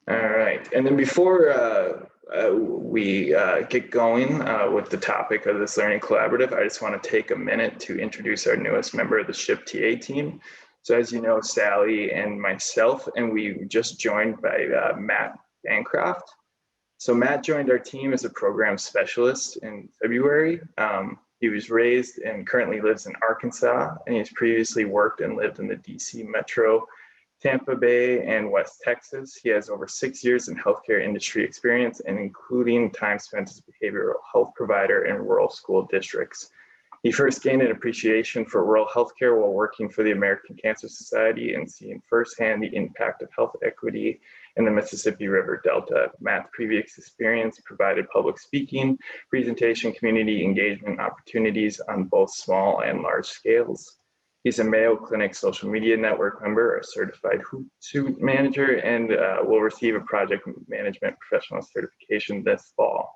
All right, and then before we get going with the topic of this learning collaborative, I just want to take a minute to introduce our newest member of the SHIP TA team. So as you know, Sally and myself, and we just joined by Matt Bancroft. So Matt joined our team as a program specialist in February. He was raised and currently lives in Arkansas, and he's previously worked and lived in the DC metro, Tampa Bay, and West Texas. He has over 6 years in healthcare industry experience, and including time spent as a behavioral health provider in rural school districts. He first gained an appreciation for rural healthcare while working for the American Cancer Society and seeing firsthand the impact of health equity in the Mississippi River Delta. Matt's previous experience provided public speaking, presentation, community engagement opportunities on both small and large scales. He's a Mayo Clinic social media network member, a certified Hootsuite manager, and will receive a project management professional certification this fall.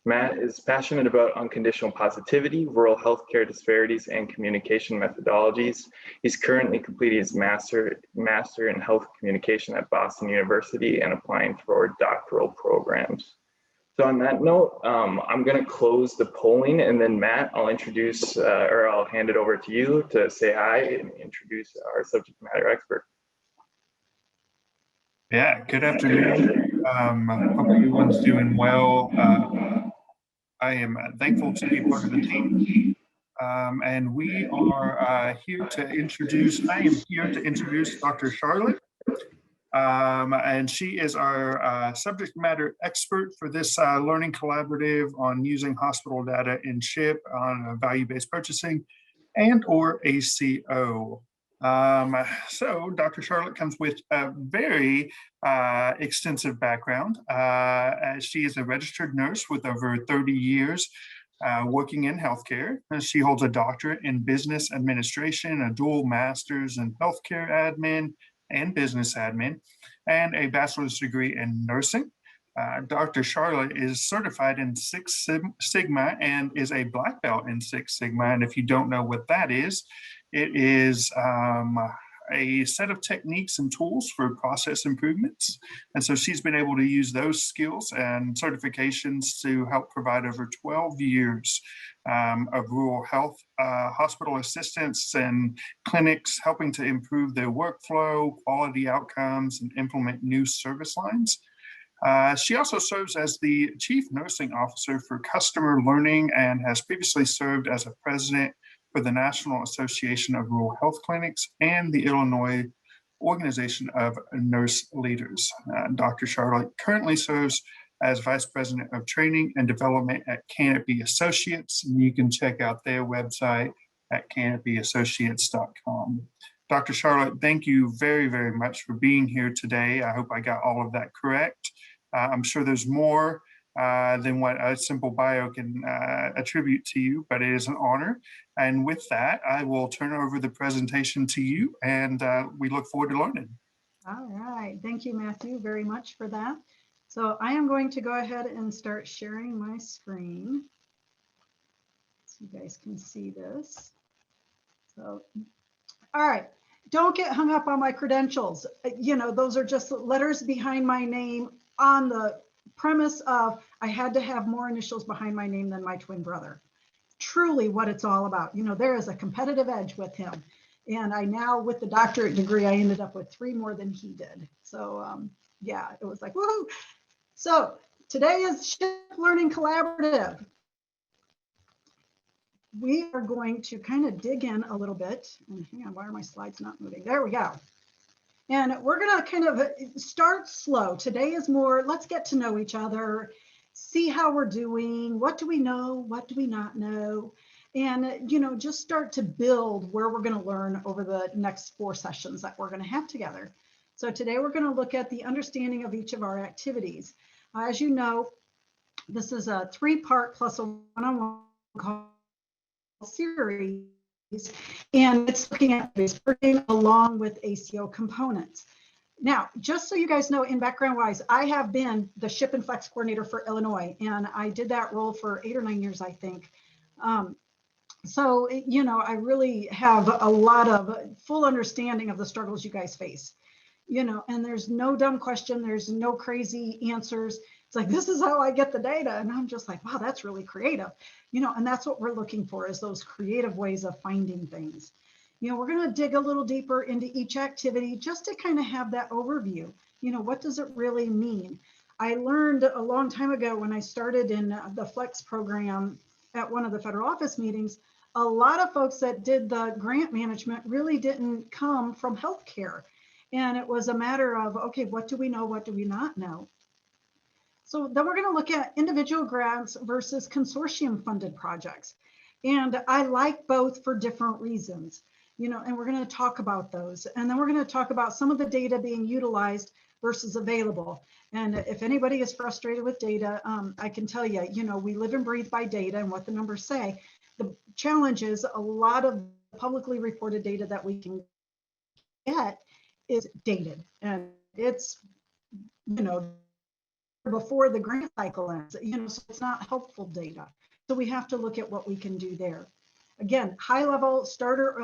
Matt is passionate about unconditional positivity, rural healthcare disparities, and communication methodologies. He's currently completing his master in health communication at Boston University and applying for doctoral programs. So on that note, I'm going to close the polling, and then Matt, I'll introduce, or I'll hand it over to you to say hi and introduce our subject matter expert. Yeah, good afternoon. Hope everyone's doing well. I am thankful to be part of the team. And we are here to introduce, I am here to introduce Dr. Charlotte. And she is our subject matter expert for this learning collaborative on using hospital data in SHIP on value-based purchasing and or ACO. So Dr. Charlotte comes with a very extensive background. She is a registered nurse with over 30 years working in healthcare. She holds a doctorate in business administration, a dual master's in healthcare admin and business admin, and a bachelor's degree in nursing. Dr. Charlotte is certified in Six Sigma and is a black belt in Six Sigma. And if you don't know what that is, it is a set of techniques and tools for process improvements. And so she's been able to use those skills and certifications to help provide over 12 years of rural health hospital assistance and clinics, helping to improve their workflow, quality outcomes, and implement new service lines. She also serves as the Chief Nursing Officer for Customer Learning and has previously served as a president for the National Association of Rural Health Clinics and the Illinois Organization of Nurse Leaders. Dr. Charlotte currently serves as Vice President of Training and Development at Canopy Associates, and you can check out their website at canopyassociates.com. Dr. Charlotte, thank you very, very much for being here today. I hope I got all of that correct. I'm sure there's more than what a simple bio can attribute to you, but it is an honor. And with that, I will turn over the presentation to you, and we look forward to learning. All right, thank you, Matthew, very much for that. So I am going to go ahead and start sharing my screen so you guys can see this. So, all right, don't get hung up on my credentials. You know, those are just letters behind my name on the premise of I had to have more initials behind my name than my twin brother. Truly what it's all about. You know, there is a competitive edge with him. And I now, with the doctorate degree, I ended up with 3 more than he did. So yeah, it was like, woohoo. So today is SHIP Learning Collaborative. We are going to kind of dig in a little bit. And hang on, why are my slides not moving? There we go. And we're going to kind of start slow. Today is more, let's get to know each other, see how we're doing, what do we know, what do we not know, and, you know, just start to build where we're going to learn over the next 4 sessions that we're going to have together. So today we're going to look at the understanding of each of our activities. As you know, this is a 3-part plus a one-on-one call series. And it's looking at this along with ACO components. Now, just so you guys know, in background wise, I have been the SHIP and Flex coordinator for Illinois, and I did that role for 8 or 9 years, I think. So, you know, I really have a lot of full understanding of the struggles you guys face. you know, and there's no dumb question, there's no crazy answers. It's like, this is how I get the data. And I'm just like, wow, that's really creative, you know, and that's what we're looking for, is those creative ways of finding things. You know, we're going to dig a little deeper into each activity just to kind of have that overview. You know, what does it really mean? I learned a long time ago when I started in the Flex program at one of the federal office meetings, a lot of folks that did the grant management really didn't come from healthcare. And it was a matter of, okay, what do we know? What do we not know? So then we're going to look at individual grants versus consortium funded projects. And I like both for different reasons, you know, and we're going to talk about those. And then we're going to talk about some of the data being utilized versus available. And if anybody is frustrated with data, I can tell you, you know, we live and breathe by data and what the numbers say. The challenge is a lot of publicly reported data that we can get is dated, and it's, you know, before the grant cycle ends, you know, so it's not helpful data. So we have to look at what we can do there. Again, high level starter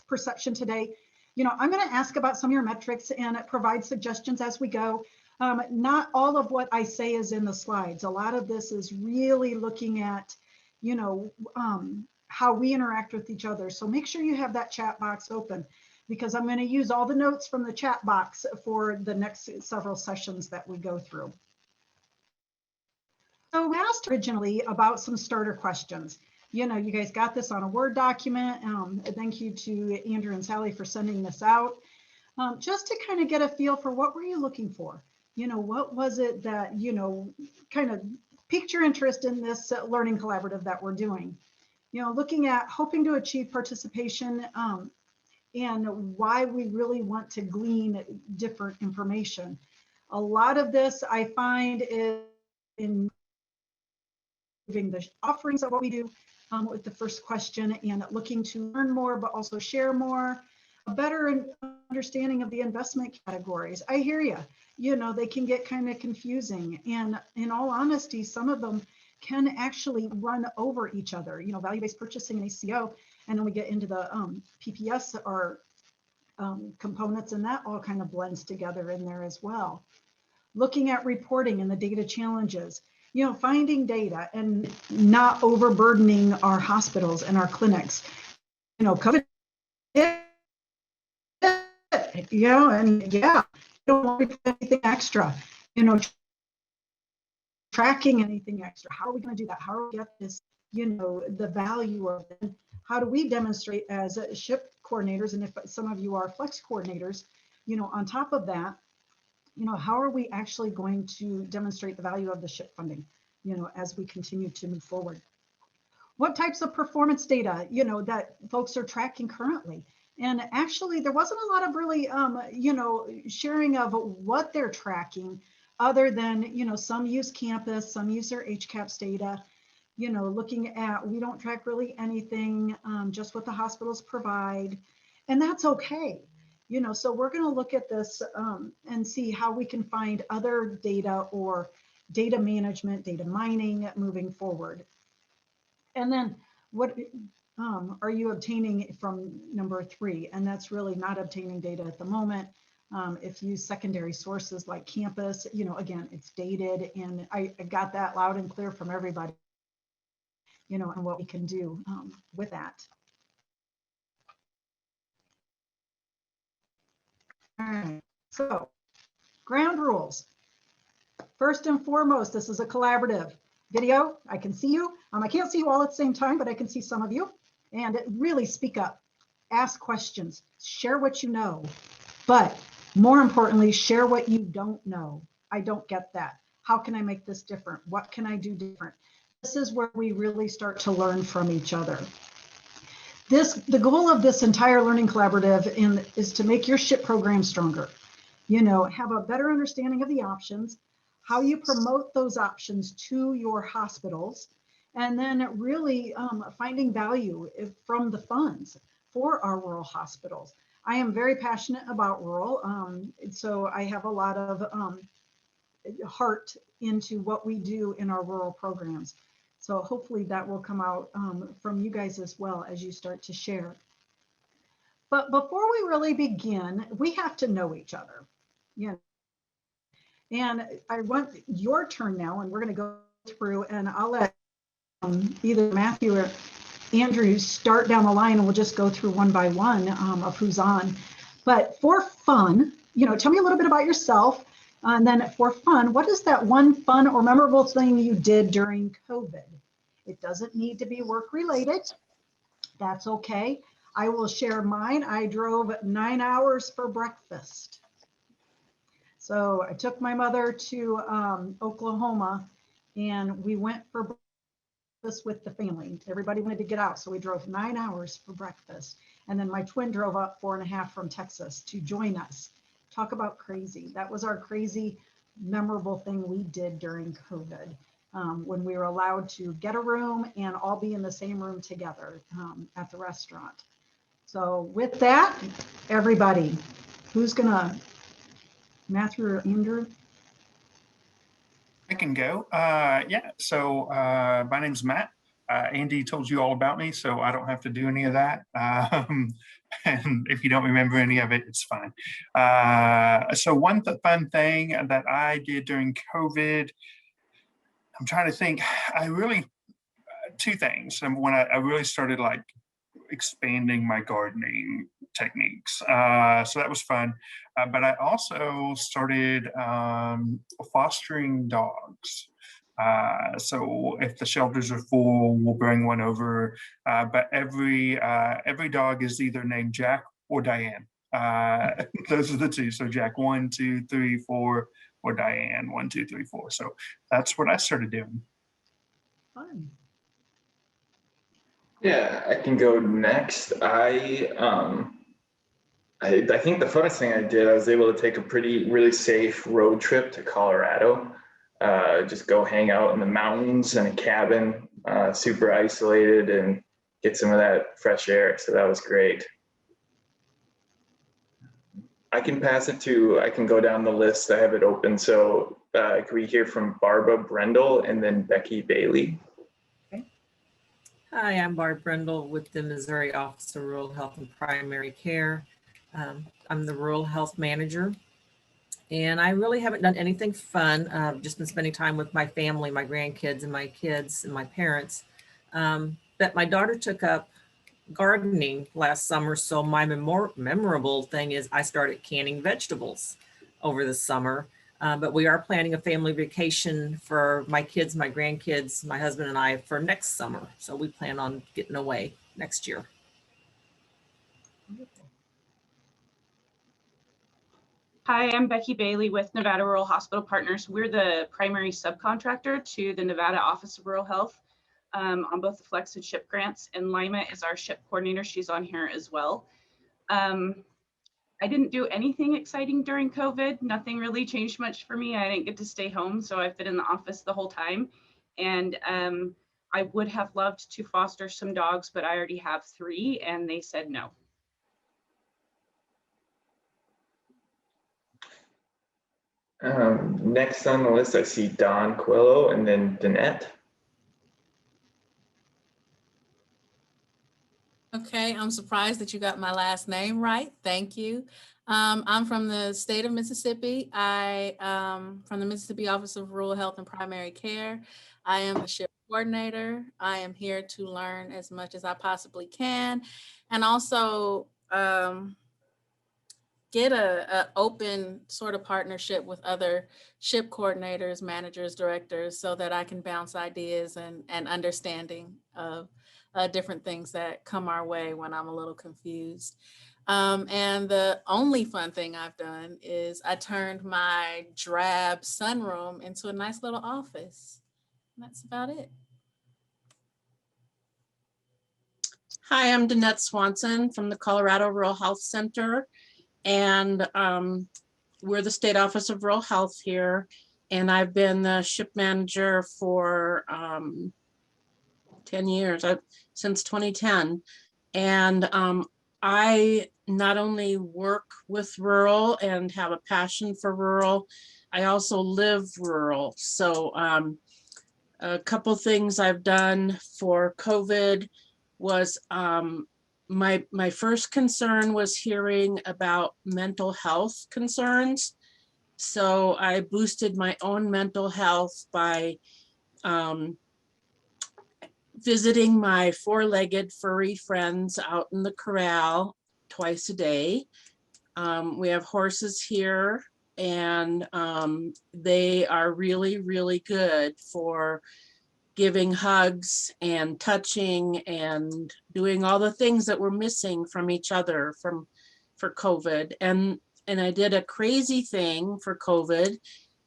perception today. You know, I'm going to ask about some of your metrics and provide suggestions as we go. Not all of what I say is in the slides. A lot of this is really looking at, you know, how we interact with each other. So make sure you have that chat box open, because I'm going to use all the notes from the chat box for the next several sessions that we go through. So we asked originally about some starter questions. You know, you guys got this on a Word document. Thank you to Andrew and Sally for sending this out. Just to kind of get a feel for what were you looking for? You know, what was it that, you know, kind of piqued your interest in this learning collaborative that we're doing? You know, looking at hoping to achieve participation and why we really want to glean different information. A lot of this I find is in the offerings of what we do with the first question, and looking to learn more, but also share more, a better understanding of the investment categories. I hear you, you know, they can get kind of confusing. And in all honesty, some of them can actually run over each other, you know, value-based purchasing and ACO. And then we get into the PPS or components, and that all kind of blends together in there as well. Looking at reporting and the data challenges, you know, finding data and not overburdening our hospitals and our clinics. You know, COVID, you know, and yeah, you don't want to do anything extra, you know, tracking anything extra. How are we going to do that? How do we get this, you know, the value of it? How do we demonstrate as SHIP coordinators, and if some of you are flex coordinators, you know, on top of that, you know, how are we actually going to demonstrate the value of the SHIP funding, you know, as we continue to move forward? What types of performance data, you know, that folks are tracking currently? And actually, there wasn't a lot of really, you know, sharing of what they're tracking, other than, you know, some use Campus, some use their HCAHPS data, you know, looking at, we don't track really anything, just what the hospitals provide, and that's okay. You know, so we're going to look at this and see how we can find other data or data management, data mining moving forward. And then what are you obtaining from number 3? And that's really not obtaining data at the moment. If you use secondary sources like Campus, you know, again, it's dated, and I got that loud and clear from everybody, you know, and what we can do with that. All right, so ground rules. First and foremost, this is a collaborative video. I can see you. I can't see you all at the same time, but I can see some of you. And really speak up, ask questions, share what you know. But more importantly, share what you don't know. I don't get that. How can I make this different? What can I do different? This is where we really start to learn from each other. The goal of this entire learning collaborative is to make your SHIP program stronger. You know, have a better understanding of the options, how you promote those options to your hospitals, and then really finding value from the funds for our rural hospitals. I am very passionate about rural, so I have a lot of heart into what we do in our rural programs. So hopefully that will come out from you guys as well as you start to share. But before we really begin, we have to know each other. You know, and I want your turn now, and we're going to go through, and I'll let either Matthew or Andrew start down the line, and we'll just go through one by one of who's on. But for fun, you know, tell me a little bit about yourself. And then for fun, what is that one fun or memorable thing you did during COVID? It doesn't need to be work related. That's okay. I will share mine. I drove 9 hours for breakfast. So I took my mother to Oklahoma, and we went for breakfast with the family. Everybody wanted to get out, so we drove 9 hours for breakfast. And then my twin drove up 4.5 from Texas to join us. Talk about crazy. That was our crazy, memorable thing we did during COVID, when we were allowed to get a room and all be in the same room together at the restaurant. So with that, everybody, who's gonna, Matthew or Andrew? I can go. Yeah, so my name's Matt. Andy told you all about me, so I don't have to do any of that. And if you don't remember any of it, it's fine. So one fun thing that I did during COVID, I'm trying to think, two things. And when I really started like expanding my gardening techniques. So that was fun. But I also started fostering dogs. So if the shelters are full, we'll bring one over. But every dog is either named Jack or Diane. Those are the two. So Jack 1, 2, 3, 4, or Diane 1, 2, 3, 4. So that's what I started doing. Fun. Yeah, I can go next. I think the funnest thing I did, I was able to take a really safe road trip to Colorado. Just go hang out in the mountains in a cabin, super isolated, and get some of that fresh air. So that was great. I can go down the list. I have it open. So can we hear from Barbara Brendel and then Becky Bailey? Hi, I'm Barb Brendel with the Missouri Office of Rural Health and Primary Care. I'm the Rural Health Manager, and I really haven't done anything fun. I've just been spending time with my family, my grandkids and my kids and my parents. But my daughter took up gardening last summer, so my memorable thing is I started canning vegetables over the summer. But we are planning a family vacation for my kids, my grandkids, my husband and I for next summer. So we plan on getting away next year. Hi, I'm Becky Bailey with Nevada Rural Hospital Partners. We're the primary subcontractor to the Nevada Office of Rural Health on both the Flex and SHIP grants, and Lima is our SHIP coordinator. She's on here as well. I didn't do anything exciting during COVID. Nothing really changed much for me. I didn't get to stay home, so I've been in the office the whole time. And I would have loved to foster some dogs, but I already have 3 and they said no. Next on the list, I see Don Quillo and then Danette. Okay, I'm surprised that you got my last name right. Thank you. I'm from the state of Mississippi. From the Mississippi Office of Rural Health and Primary Care. I am the SHIP coordinator. I am here to learn as much as I possibly can, and also get a open sort of partnership with other SHIP coordinators, managers, directors, so that I can bounce ideas and understanding of different things that come our way when I'm a little confused. And the only fun thing I've done is I turned my drab sunroom into a nice little office. And that's about it. Hi, I'm Danette Swanson from the Colorado Rural Health Center. And we're the State Office of Rural Health here. And I've been the SHIP manager for 10 years, since 2010. And I not only work with rural and have a passion for rural, I also live rural. So a couple things I've done for COVID was my first concern was hearing about mental health concerns. So I boosted my own mental health by visiting my four-legged furry friends out in the corral twice a day. We have horses here, and they are really, really good for giving hugs and touching and doing all the things that we're missing from each other for COVID. And I did a crazy thing for COVID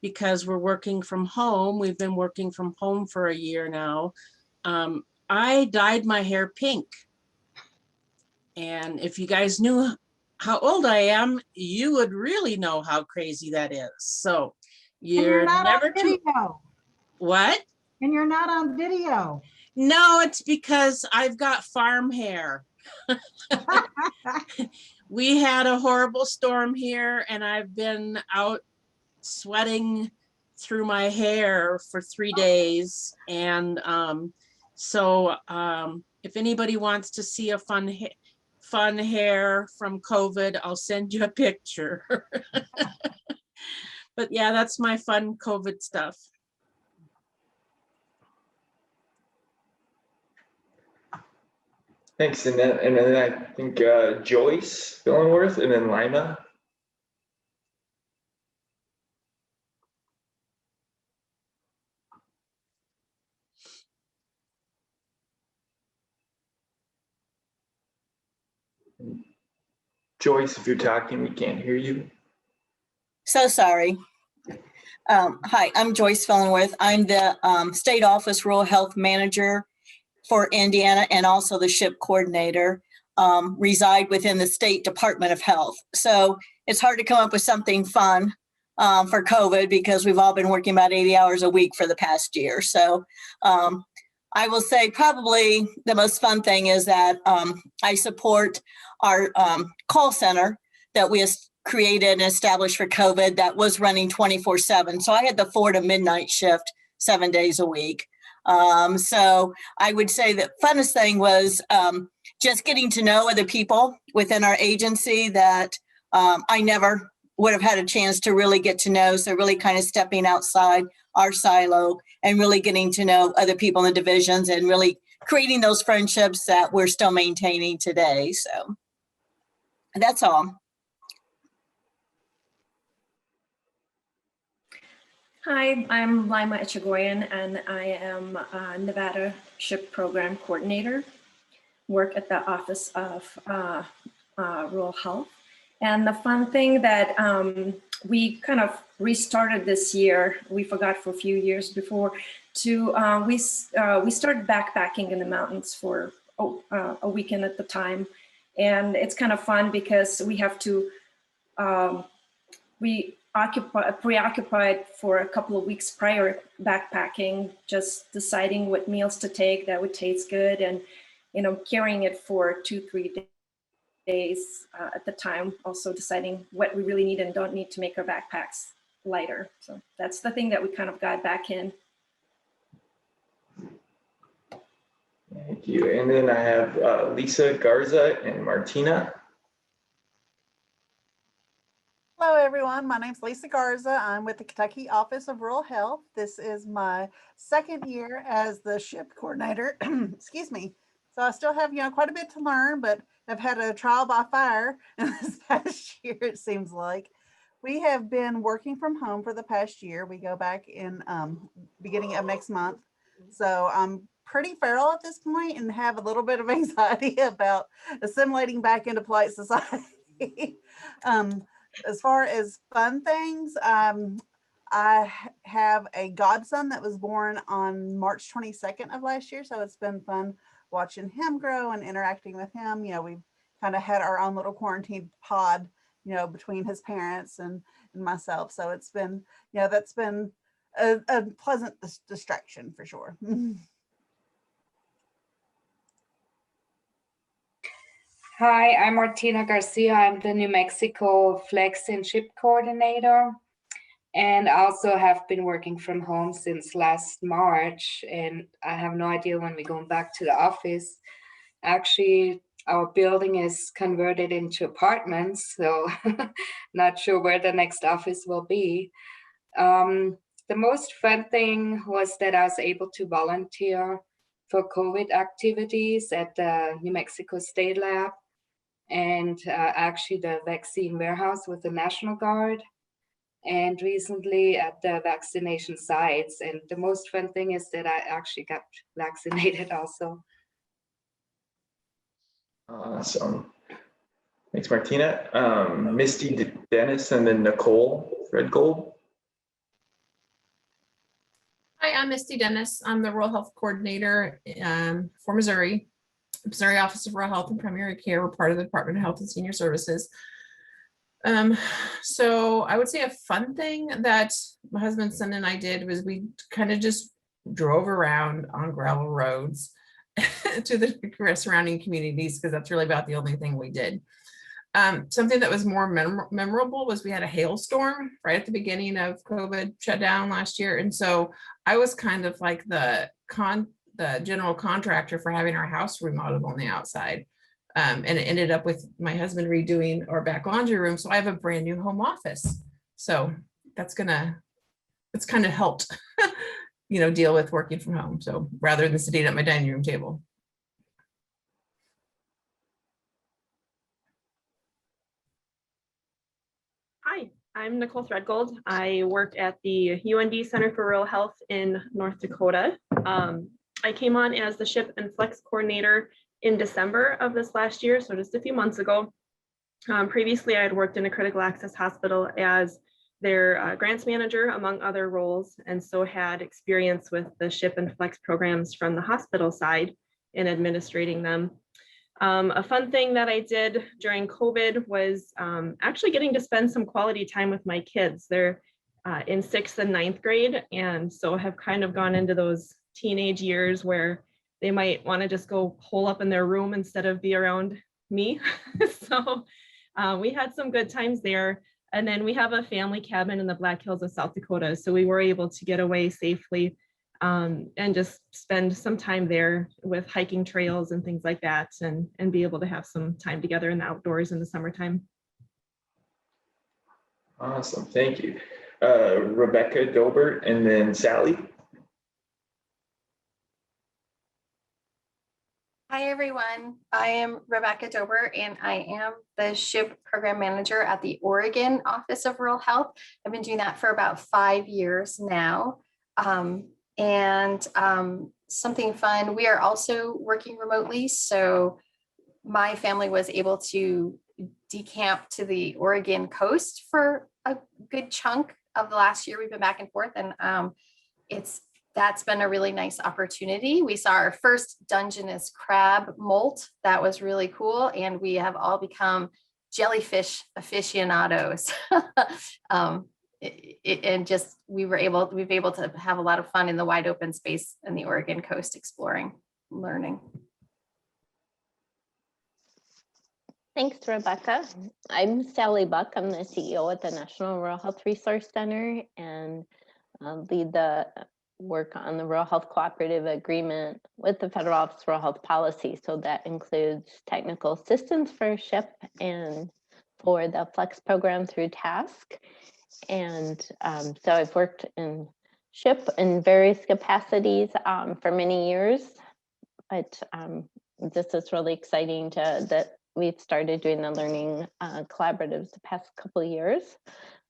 because we're working from home. We've been working from home for a year now. I dyed my hair pink. And if you guys knew how old I am, you would really know how crazy that is. So you're not never on video. What? And you're not on video. No, it's because I've got farm hair. We had a horrible storm here, and I've been out sweating through my hair for 3 days. And so if anybody wants to see a fun hair from COVID, I'll send you a picture. But yeah, that's my fun COVID stuff. Thanks, and then I think Joyce Billingworth, and then Lima. Joyce, if you're talking, we can't hear you. So sorry. Hi, I'm Joyce Billingworth. I'm the State Office Rural Health Manager for Indiana and also the SHIP coordinator, reside within the State Department of Health. So it's hard to come up with something fun for COVID because we've all been working about 80 hours a week for the past year. So I will say probably the most fun thing is that I support our call center that we created and established for COVID that was running 24/7. So I had the 4 to midnight shift 7 days a week. So I would say the funnest thing was just getting to know other people within our agency that I never would have had a chance to really get to know. So really kind of stepping outside our silo and really getting to know other people in the divisions and really creating those friendships that we're still maintaining today. So that's all. Hi, I'm Lima Echegoyen, and I am a Nevada SHIP Program Coordinator, work at the Office of Rural Health. And the fun thing that we kind of restarted this year, we forgot for a few years before, we started backpacking in the mountains for a weekend at the time. And it's kind of fun because we have to, preoccupied for a couple of weeks prior backpacking, just deciding what meals to take that would taste good, and carrying it for 2-3 days at the time. Also deciding what we really need and don't need to make our backpacks lighter. So that's the thing that we kind of got back in. Thank you. And then I have Lisa Garza and Martina. Hello, everyone. My name is Lisa Garza. I'm with the Kentucky Office of Rural Health. This is my second year as the SHIP coordinator. Excuse me. So I still have, quite a bit to learn, but I've had a trial by fire this past year, it seems like. We have been working from home for the past year. We go back in beginning of next month. So I'm pretty feral at this point and have a little bit of anxiety about assimilating back into polite society. As far as fun things, I have a godson that was born on March 22nd of last year. So it's been fun watching him grow and interacting with him. We've kind of had our own little quarantine pod, between his parents and myself. So it's been, that's been a pleasant distraction for sure. Hi, I'm Martina Garcia. I'm the New Mexico Flex and SHIP Coordinator, and also have been working from home since last March, and I have no idea when we're going back to the office. Actually, our building is converted into apartments, so not sure where the next office will be. The most fun thing was that I was able to volunteer for COVID activities at the New Mexico State Lab and actually the vaccine warehouse with the National Guard, and recently at the vaccination sites. And the most fun thing is that I actually got vaccinated also. Awesome. Thanks, Martina. Misty Dennis and then Nicole Redgold. Hi, I'm Misty Dennis. I'm the Rural Health Coordinator for Missouri Office of Rural Health and Primary Care. We're part of the Department of Health and Senior Services. So I would say a fun thing that my husband, son, and I did was we kind of just drove around on gravel roads to the surrounding communities, because that's really about the only thing we did. Something that was more memorable was we had a hailstorm right at the beginning of COVID shutdown last year. And so I was kind of like the general contractor for having our house remodeled on the outside. And it ended up with my husband redoing our back laundry room. So I have a brand new home office. So that's kind of helped, deal with working from home. So rather than sitting at my dining room table. Hi, I'm Nicole Threadgold. I work at the UND Center for Rural Health in North Dakota. I came on as the SHIP and Flex coordinator in December of this last year, so just a few months ago. Previously, I had worked in a critical access hospital as their grants manager, among other roles, and so had experience with the SHIP and Flex programs from the hospital side in administrating them. A fun thing that I did during COVID was actually getting to spend some quality time with my kids. They're in 6th and 9th grade, and so have kind of gone into those teenage years where they might want to just go hole up in their room instead of be around me. So we had some good times there. And then we have a family cabin in the Black Hills of South Dakota. So we were able to get away safely and just spend some time there with hiking trails and things like that, and be able to have some time together in the outdoors in the summertime. Awesome, thank you. Rebecca Dobert and then Sally. Hi everyone, I am Rebecca Dober and I am the SHIP program manager at the Oregon Office of Rural Health. I've been doing that for about 5 years now. Something fun, we are also working remotely. So my family was able to decamp to the Oregon coast for a good chunk of the last year. We've been back and forth, and that's been a really nice opportunity. We saw our first Dungeness crab molt. That was really cool. And we have all become jellyfish aficionados. We've been able to have a lot of fun in the wide open space in the Oregon coast, exploring, learning. Thanks, Rebecca. I'm Sally Buck. I'm the CEO at the National Rural Health Resource Center and lead the work on the Rural Health Cooperative Agreement with the Federal Office of Rural Health Policy. So that includes technical assistance for SHIP and for the Flex program through TASK. And so I've worked in SHIP in various capacities for many years, but this is really exciting that we've started doing the learning collaboratives the past couple of years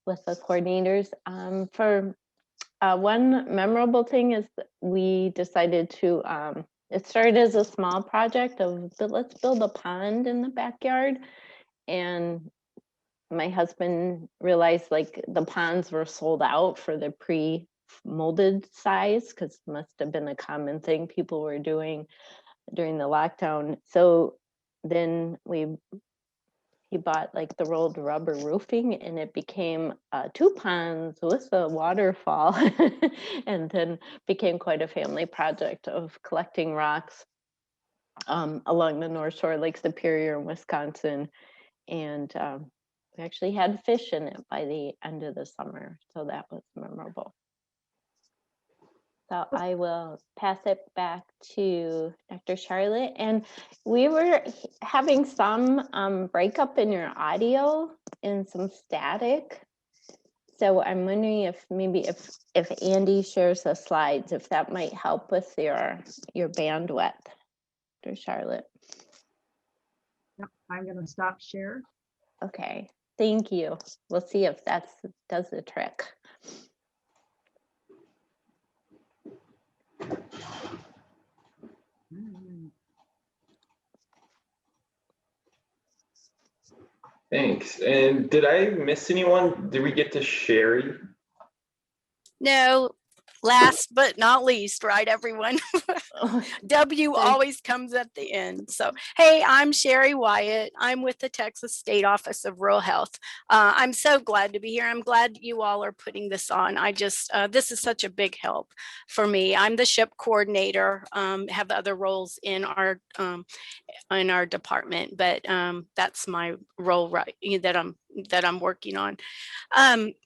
with the coordinators. One memorable thing is that we decided to, it started as a small project of let's build a pond in the backyard. And my husband realized like the ponds were sold out for the pre-molded size, because it must have been a common thing people were doing during the lockdown. So then he bought like the rolled rubber roofing, and it became 2 ponds with a waterfall, and then became quite a family project of collecting rocks along the North Shore, Lake Superior in Wisconsin. And we actually had fish in it by the end of the summer. So that was memorable. So I will pass it back to Dr. Charlotte. And we were having some breakup in your audio and some static. So I'm wondering if maybe if Andy shares the slides, if that might help with your bandwidth, Dr. Charlotte. Yep, I'm going to stop share. Okay, thank you. We'll see if that does the trick. Thanks. And did I miss anyone? Did we get to Sherry? No, last but not least, right, everyone? W always comes at the end. So, hey, I'm Sherry Wyatt. I'm with the Texas State Office of Rural Health. I'm so glad to be here. I'm glad you all are putting this on. I just, this is such a big help for me. I'm the SHIP coordinator, have other roles in our department, but that's my role, right, that I'm working on.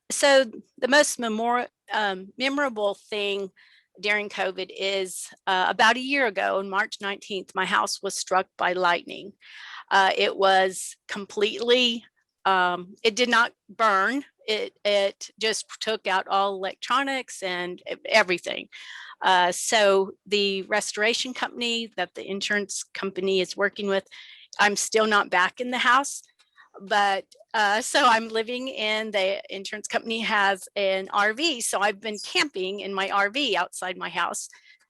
So the most memorable thing during COVID is about a year ago, on March 19th, my house was struck by lightning. It was completely, it did not burn. It just took out all electronics and everything. So the restoration company that the insurance company is working with, I'm still not back in the house, but so I'm living in, the insurance company has an RV. So I've been camping in my RV outside my house.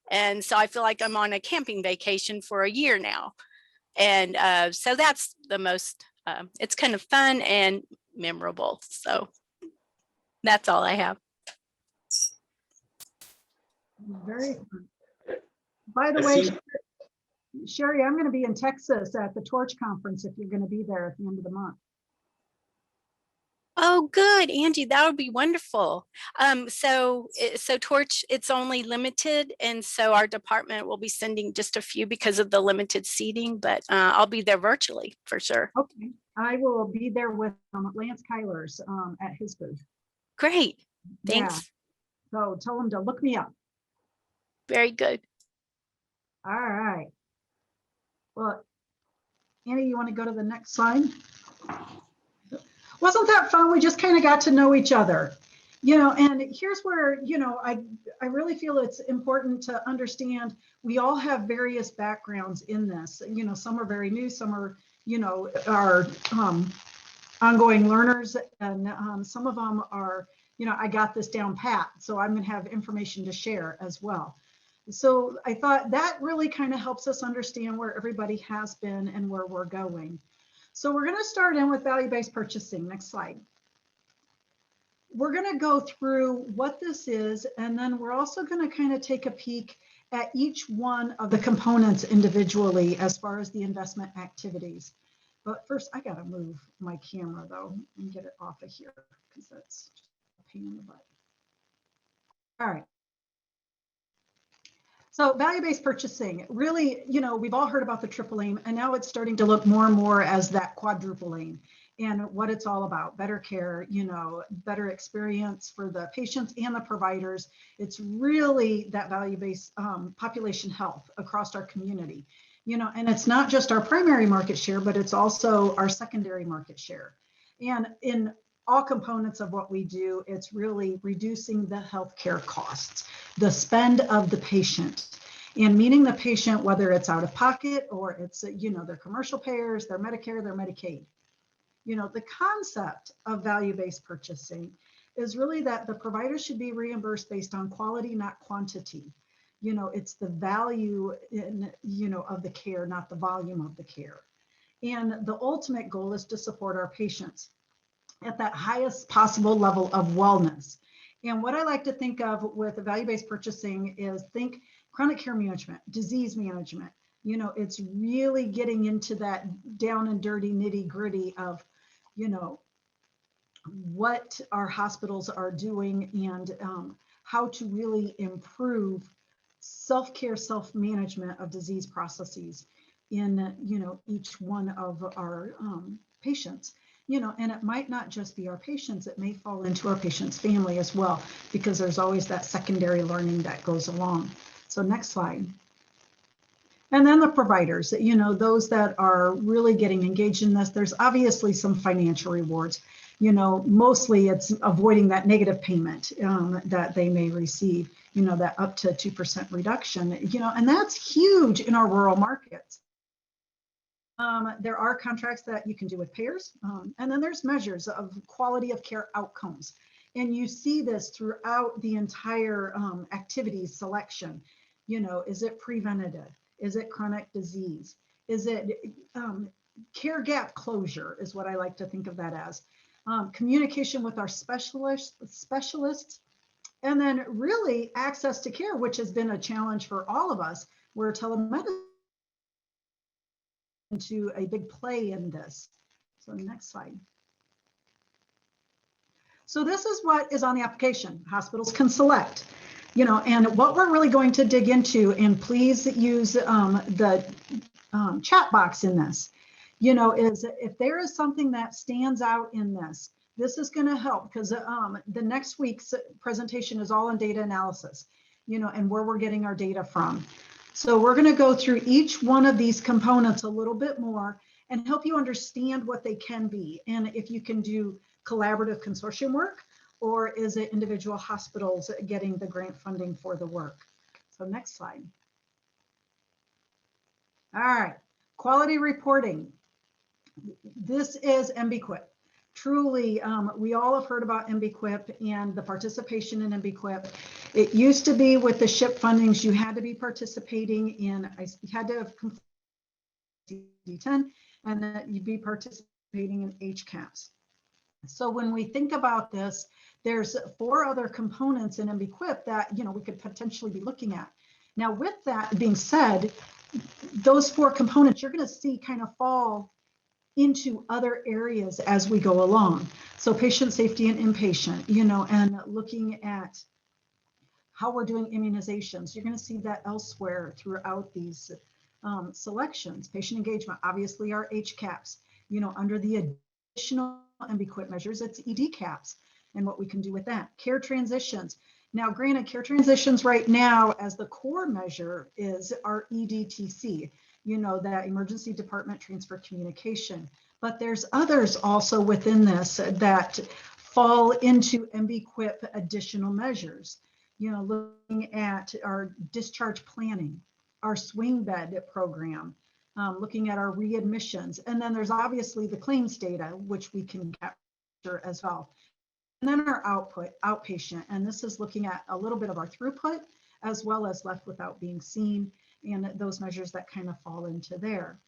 And so I feel like I'm on a camping vacation for a year now. And so that's the most, it's kind of fun and memorable. So that's all I have. Very fun. By the way, Sherry, I'm going to be in Texas at the Torch Conference if you're going to be there at the end of the month. Oh, good, Angie, that would be wonderful. So Torch, it's only limited. And so our department will be sending just a few because of the limited seating, but I'll be there virtually for sure. Okay, I will be there with Lance Kyler's at his booth. Great, thanks. Yeah. So tell him to look me up. Very good. All right. Well, Annie, you want to go to the next slide? Wasn't that fun? We just kind of got to know each other, you know, and here's where, you know, I really feel it's important to understand we all have various backgrounds in this. You know, some are very new, some are, you know, are ongoing learners, and some of them are, you know, I got this down pat, so I'm going to have information to share as well. So I thought that really kind of helps us understand where everybody has been and where we're going. So we're going to start in with value-based purchasing. Next slide. We're going to go through what this is, and then we're also going to kind of take a peek at each one of the components individually as far as the investment activities. But first, I got to move my camera though and get it off of here because that's just a pain in the butt. All right. So value-based purchasing, really, you know, we've all heard about the triple aim, and now it's starting to look more and more as that quadruple aim and what it's all about. Better care, you know, better experience for the patients and the providers. It's really that value-based population health across our community, you know, and it's not just our primary market share, but it's also our secondary market share. And in all components of what we do, it's really reducing the healthcare costs, the spend of the patient, and meeting the patient, whether it's out of pocket or it's, you know, their commercial payers, their Medicare, their Medicaid. You know, the concept of value-based purchasing is really that the provider should be reimbursed based on quality, not quantity. You know, it's the value in, you know, of the care, not the volume of the care. And the ultimate goal is to support our patients at that highest possible level of wellness. And what I like to think of with value-based purchasing is think chronic care management, disease management. You know, it's really getting into that down and dirty nitty gritty of, you know, what our hospitals are doing and how to really improve self-care, self-management of disease processes in, you know, each one of our patients. you know, and it might not just be our patients, it may fall into our patient's family as well, because there's always that secondary learning that goes along. So next slide. And then the providers, you know, those that are really getting engaged in this, there's obviously some financial rewards. You know, mostly it's avoiding that negative payment that they may receive, you know, that up to 2% reduction, you know, and that's huge in our rural markets. There are contracts that you can do with payers, and then there's measures of quality of care outcomes. And you see this throughout the entire activity selection. You know, is it preventative? Is it chronic disease? Is it care gap closure is what I like to think of that as. Communication with our specialists, and then really access to care, which has been a challenge for all of us, where telemedicine to a big play in this. So next slide. So this is what is on the application. Hospitals can select, you know, and what we're really going to dig into, and please use the chat box in this, you know, is if there is something that stands out in this, this is going to help, because the next week's presentation is all on data analysis, you know, and where we're getting our data from. So we're going to go through each one of these components a little bit more and help you understand what they can be, and if you can do collaborative consortium work, or is it individual hospitals getting the grant funding for the work. So next slide. All right, quality reporting. This is MBQIP. Truly, we all have heard about MBQIP and the participation in MBQIP. It used to be with the SHIP fundings, you had to be participating in, you had to have completed D10, and that you'd be participating in HCAHPS. So when we think about this, there's 4 other components in MBQIP that, you know, we could potentially be looking at. Now, with that being said, those 4 components you're going to see kind of fall into other areas as we go along. So patient safety and inpatient, you know, and looking at how we're doing immunizations. You're going to see that elsewhere throughout these selections. Patient engagement, obviously our HCAHPS, you know, under the additional MBQIP measures, it's EDCAHPS and what we can do with that. Care transitions. Now, granted, care transitions right now as the core measure is our EDTC, you know, that emergency department transfer communication. But there's others also within this that fall into MBQIP additional measures, you know, looking at our discharge planning, our swing bed program, looking at our readmissions. And then there's obviously the claims data, which we can capture as well. And then our outpatient, and this is looking at a little bit of our throughput, as well as left without being seen, and those measures that kind of fall into there.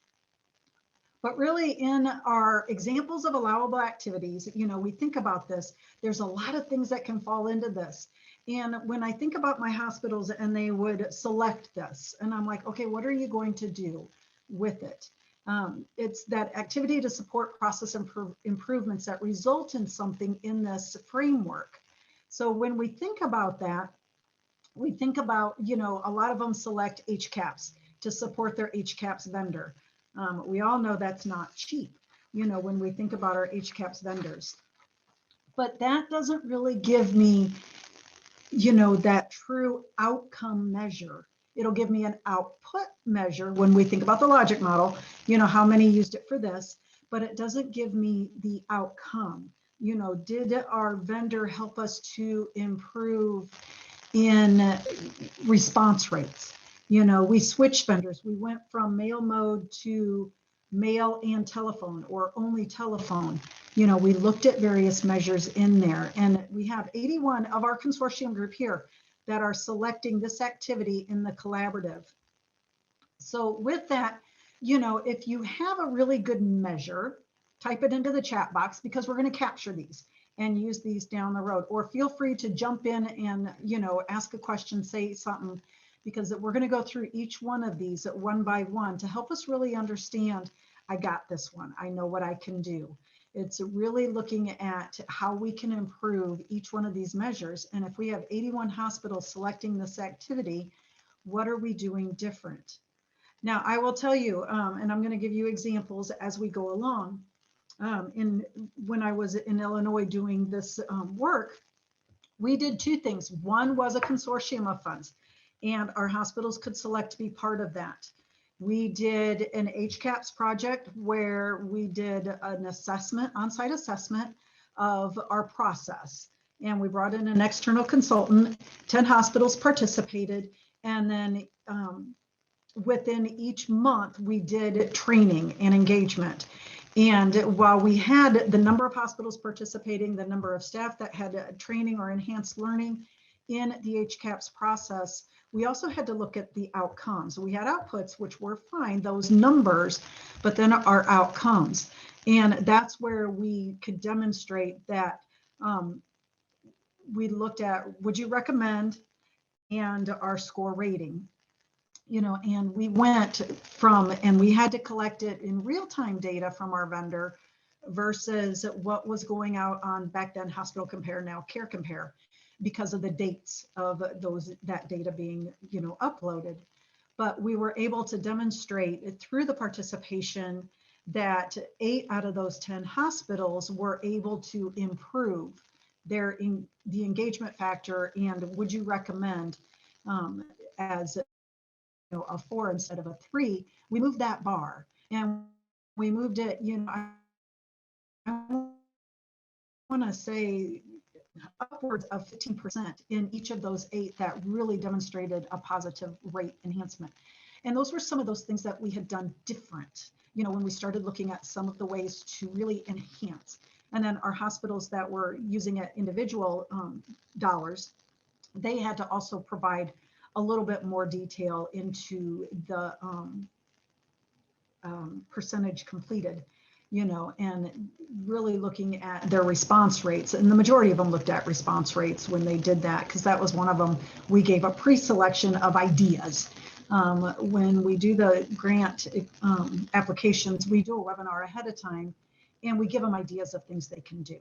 But really in our examples of allowable activities, you know, we think about this, there's a lot of things that can fall into this. And when I think about my hospitals and they would select this, and I'm like, okay, what are you going to do with it? It's that activity to support process improvements that result in something in this framework. So when we think about that, we think about, you know, a lot of them select HCAHPS to support their HCAHPS vendor. We all know that's not cheap, you know, when we think about our HCAHPS vendors. But that doesn't really give me, you know, that true outcome measure. It'll give me an output measure when we think about the logic model, you know, how many used it for this, but it doesn't give me the outcome. You know, did our vendor help us to improve in response rates? You know, we switched vendors. We went from mail mode to mail and telephone, or only telephone. You know, we looked at various measures in there, and we have 81 of our consortium group here that are selecting this activity in the collaborative. So with that, you know, if you have a really good measure, type it into the chat box, because we're going to capture these and use these down the road, or feel free to jump in and, you know, ask a question, say something, because we're going to go through each one of these one by one to help us really understand, I got this one, I know what I can do. It's really looking at how we can improve each one of these measures. And if we have 81 hospitals selecting this activity, what are we doing different? Now, I will tell you, and I'm going to give you examples as we go along. When I was in Illinois doing this work, we did two things. One was a consortium of funds, and our hospitals could select to be part of that. We did an HCAHPS project where we did an assessment, on-site assessment of our process. And we brought in an external consultant, 10 hospitals participated, and then within each month, we did training and engagement. And while we had the number of hospitals participating, the number of staff that had training or enhanced learning in the HCAHPS process, we also had to look at the outcomes. We had outputs, which were fine, those numbers, but then our outcomes. And that's where we could demonstrate that we looked at, would you recommend, and our score rating. You know, and we went from, and we had to collect it in real-time data from our vendor versus what was going out on back then Hospital Compare, now Care Compare, because of the dates of that data being, you know, uploaded. But we were able to demonstrate through the participation that 8 out of those 10 hospitals were able to improve the engagement factor and would you recommend as a 4 instead of a 3. We moved that bar and we moved it, you know, I want to say upwards of 15% in each of those 8 that really demonstrated a positive rate enhancement. And those were some of those things that we had done different, you know, when we started looking at some of the ways to really enhance. And then our hospitals that were using it individual dollars, they had to also provide a little bit more detail into the percentage completed, you know, and really looking at their response rates. And the majority of them looked at response rates when they did that, because that was one of them. We gave a pre-selection of ideas. When we do the grant applications, we do a webinar ahead of time and we give them ideas of things they can do.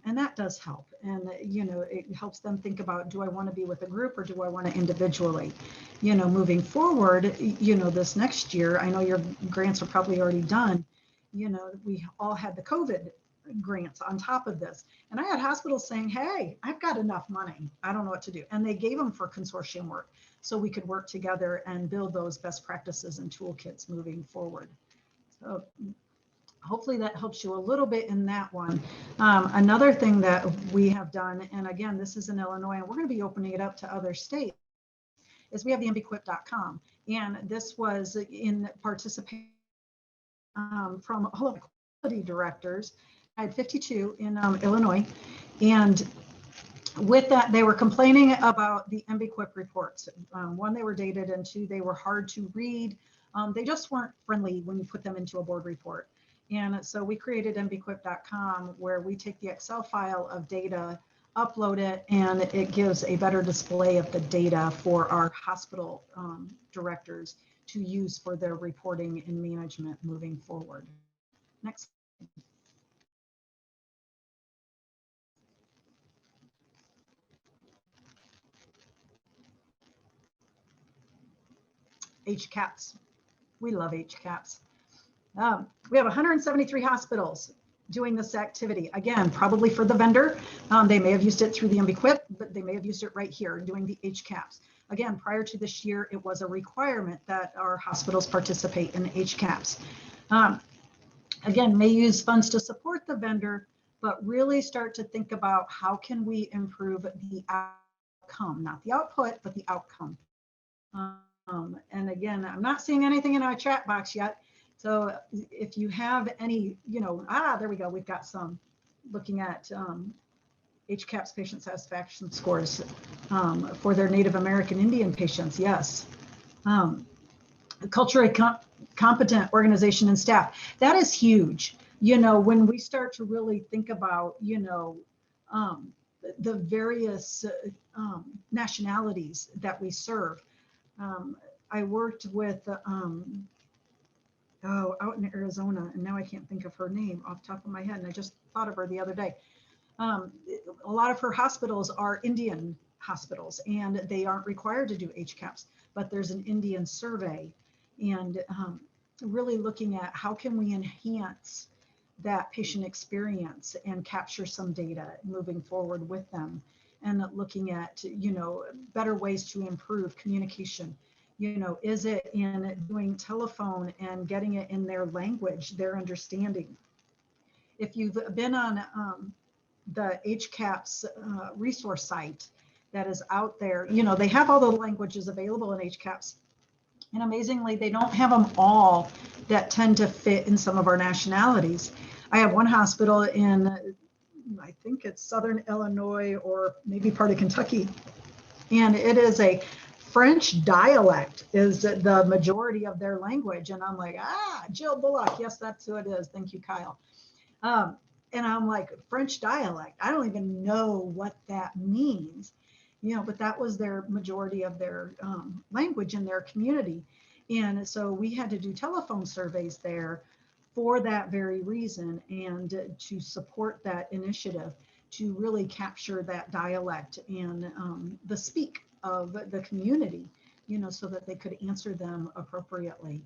And that does help. And, you know, it helps them think about, do I want to be with a group or do I want to individually? You know, moving forward, you know, this next year, I know your grants are probably already done. You know, we all had the COVID grants on top of this. And I had hospitals saying, hey, I've got enough money. I don't know what to do. And they gave them for consortium work so we could work together and build those best practices and toolkits moving forward. So hopefully that helps you a little bit in that one. Another thing that we have done, and again, this is in Illinois, and we're going to be opening it up to other states, is we have the mbquip.com. And this was in participation from all of the quality directors. I had 52 in Illinois. And with that, they were complaining about the mbquip reports. One, they were dated, and 2, they were hard to read. They just weren't friendly when you put them into a board report. And so we created mbquip.com where we take the Excel file of data, upload it, and it gives a better display of the data for our hospital directors to use for their reporting and management moving forward. Next. HCAHPS. We love HCAHPS. We have 173 hospitals doing this activity. Again, probably for the vendor. They may have used it through the mbquip, but they may have used it right here doing the HCAHPS. Again, prior to this year, it was a requirement that our hospitals participate in the HCAHPS. Again, may use funds to support the vendor, but really start to think about how can we improve the outcome, not the output, but the outcome. And again, I'm not seeing anything in our chat box yet. So if you have any, you know, there we go. We've got some looking at HCAHPS patient satisfaction scores for their Native American Indian patients. Yes. Culturally competent organization and staff. That is huge. You know, when we start to really think about, you know, the various nationalities that we serve. I worked with out in Arizona, and now I can't think of her name off the top of my head, and I just thought of her the other day. A lot of her hospitals are Indian hospitals, and they aren't required to do HCAHPS, but there's an Indian survey, and really looking at how can we enhance that patient experience and capture some data moving forward with them, and looking at, better ways to improve communication. Is it in doing telephone and getting it in their language, their understanding? If you've been on the HCAHPS resource site that is out there, they have all the languages available in HCAHPS. And amazingly, they don't have them all that tend to fit in some of our nationalities. I have one hospital in, I think it's Southern Illinois or maybe part of Kentucky, and it is a French dialect is the majority of their language. And I'm like, Jill Bullock. Yes, that's who it is. Thank you, Kyle. And I'm like, French dialect. I don't even know what that means, but that was their majority of their language in their community. And so we had to do telephone surveys there for that very reason, and to support that initiative to really capture that dialect and the speak of the community, so that they could answer them appropriately.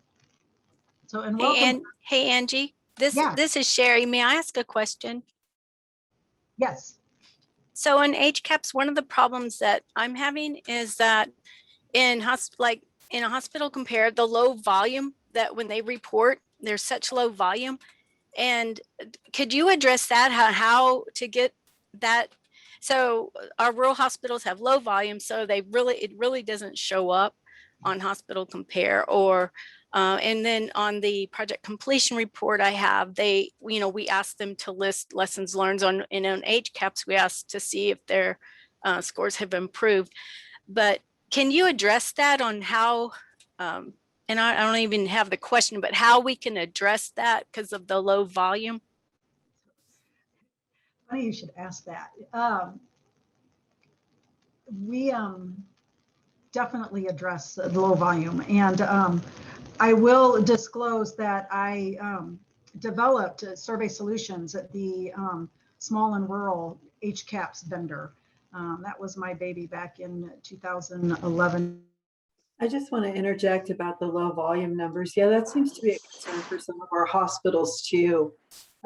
So, and welcome. Hey, Angie, this is Sherry. May I ask a question? Yes. So in HCAHPS, one of the problems that I'm having is that in a hospital compare, the low volume, that when they report, there's such low volume. And could you address that, how to get that? So our rural hospitals have low volume, so it really doesn't show up on hospital compare. Or and then on the project completion report I have, we asked them to list lessons learned on HCAHPS. We asked to see if their scores have improved. But can you address that on how, and I don't even have the question, but how we can address that because of the low volume? Funny you should ask that. We definitely address the low volume, and I will disclose that I developed Survey Solutions at the small and rural HCAHPS vendor. That was my baby back in 2011. I just want to interject about the low volume numbers. Yeah, that seems to be a concern for some of our hospitals too,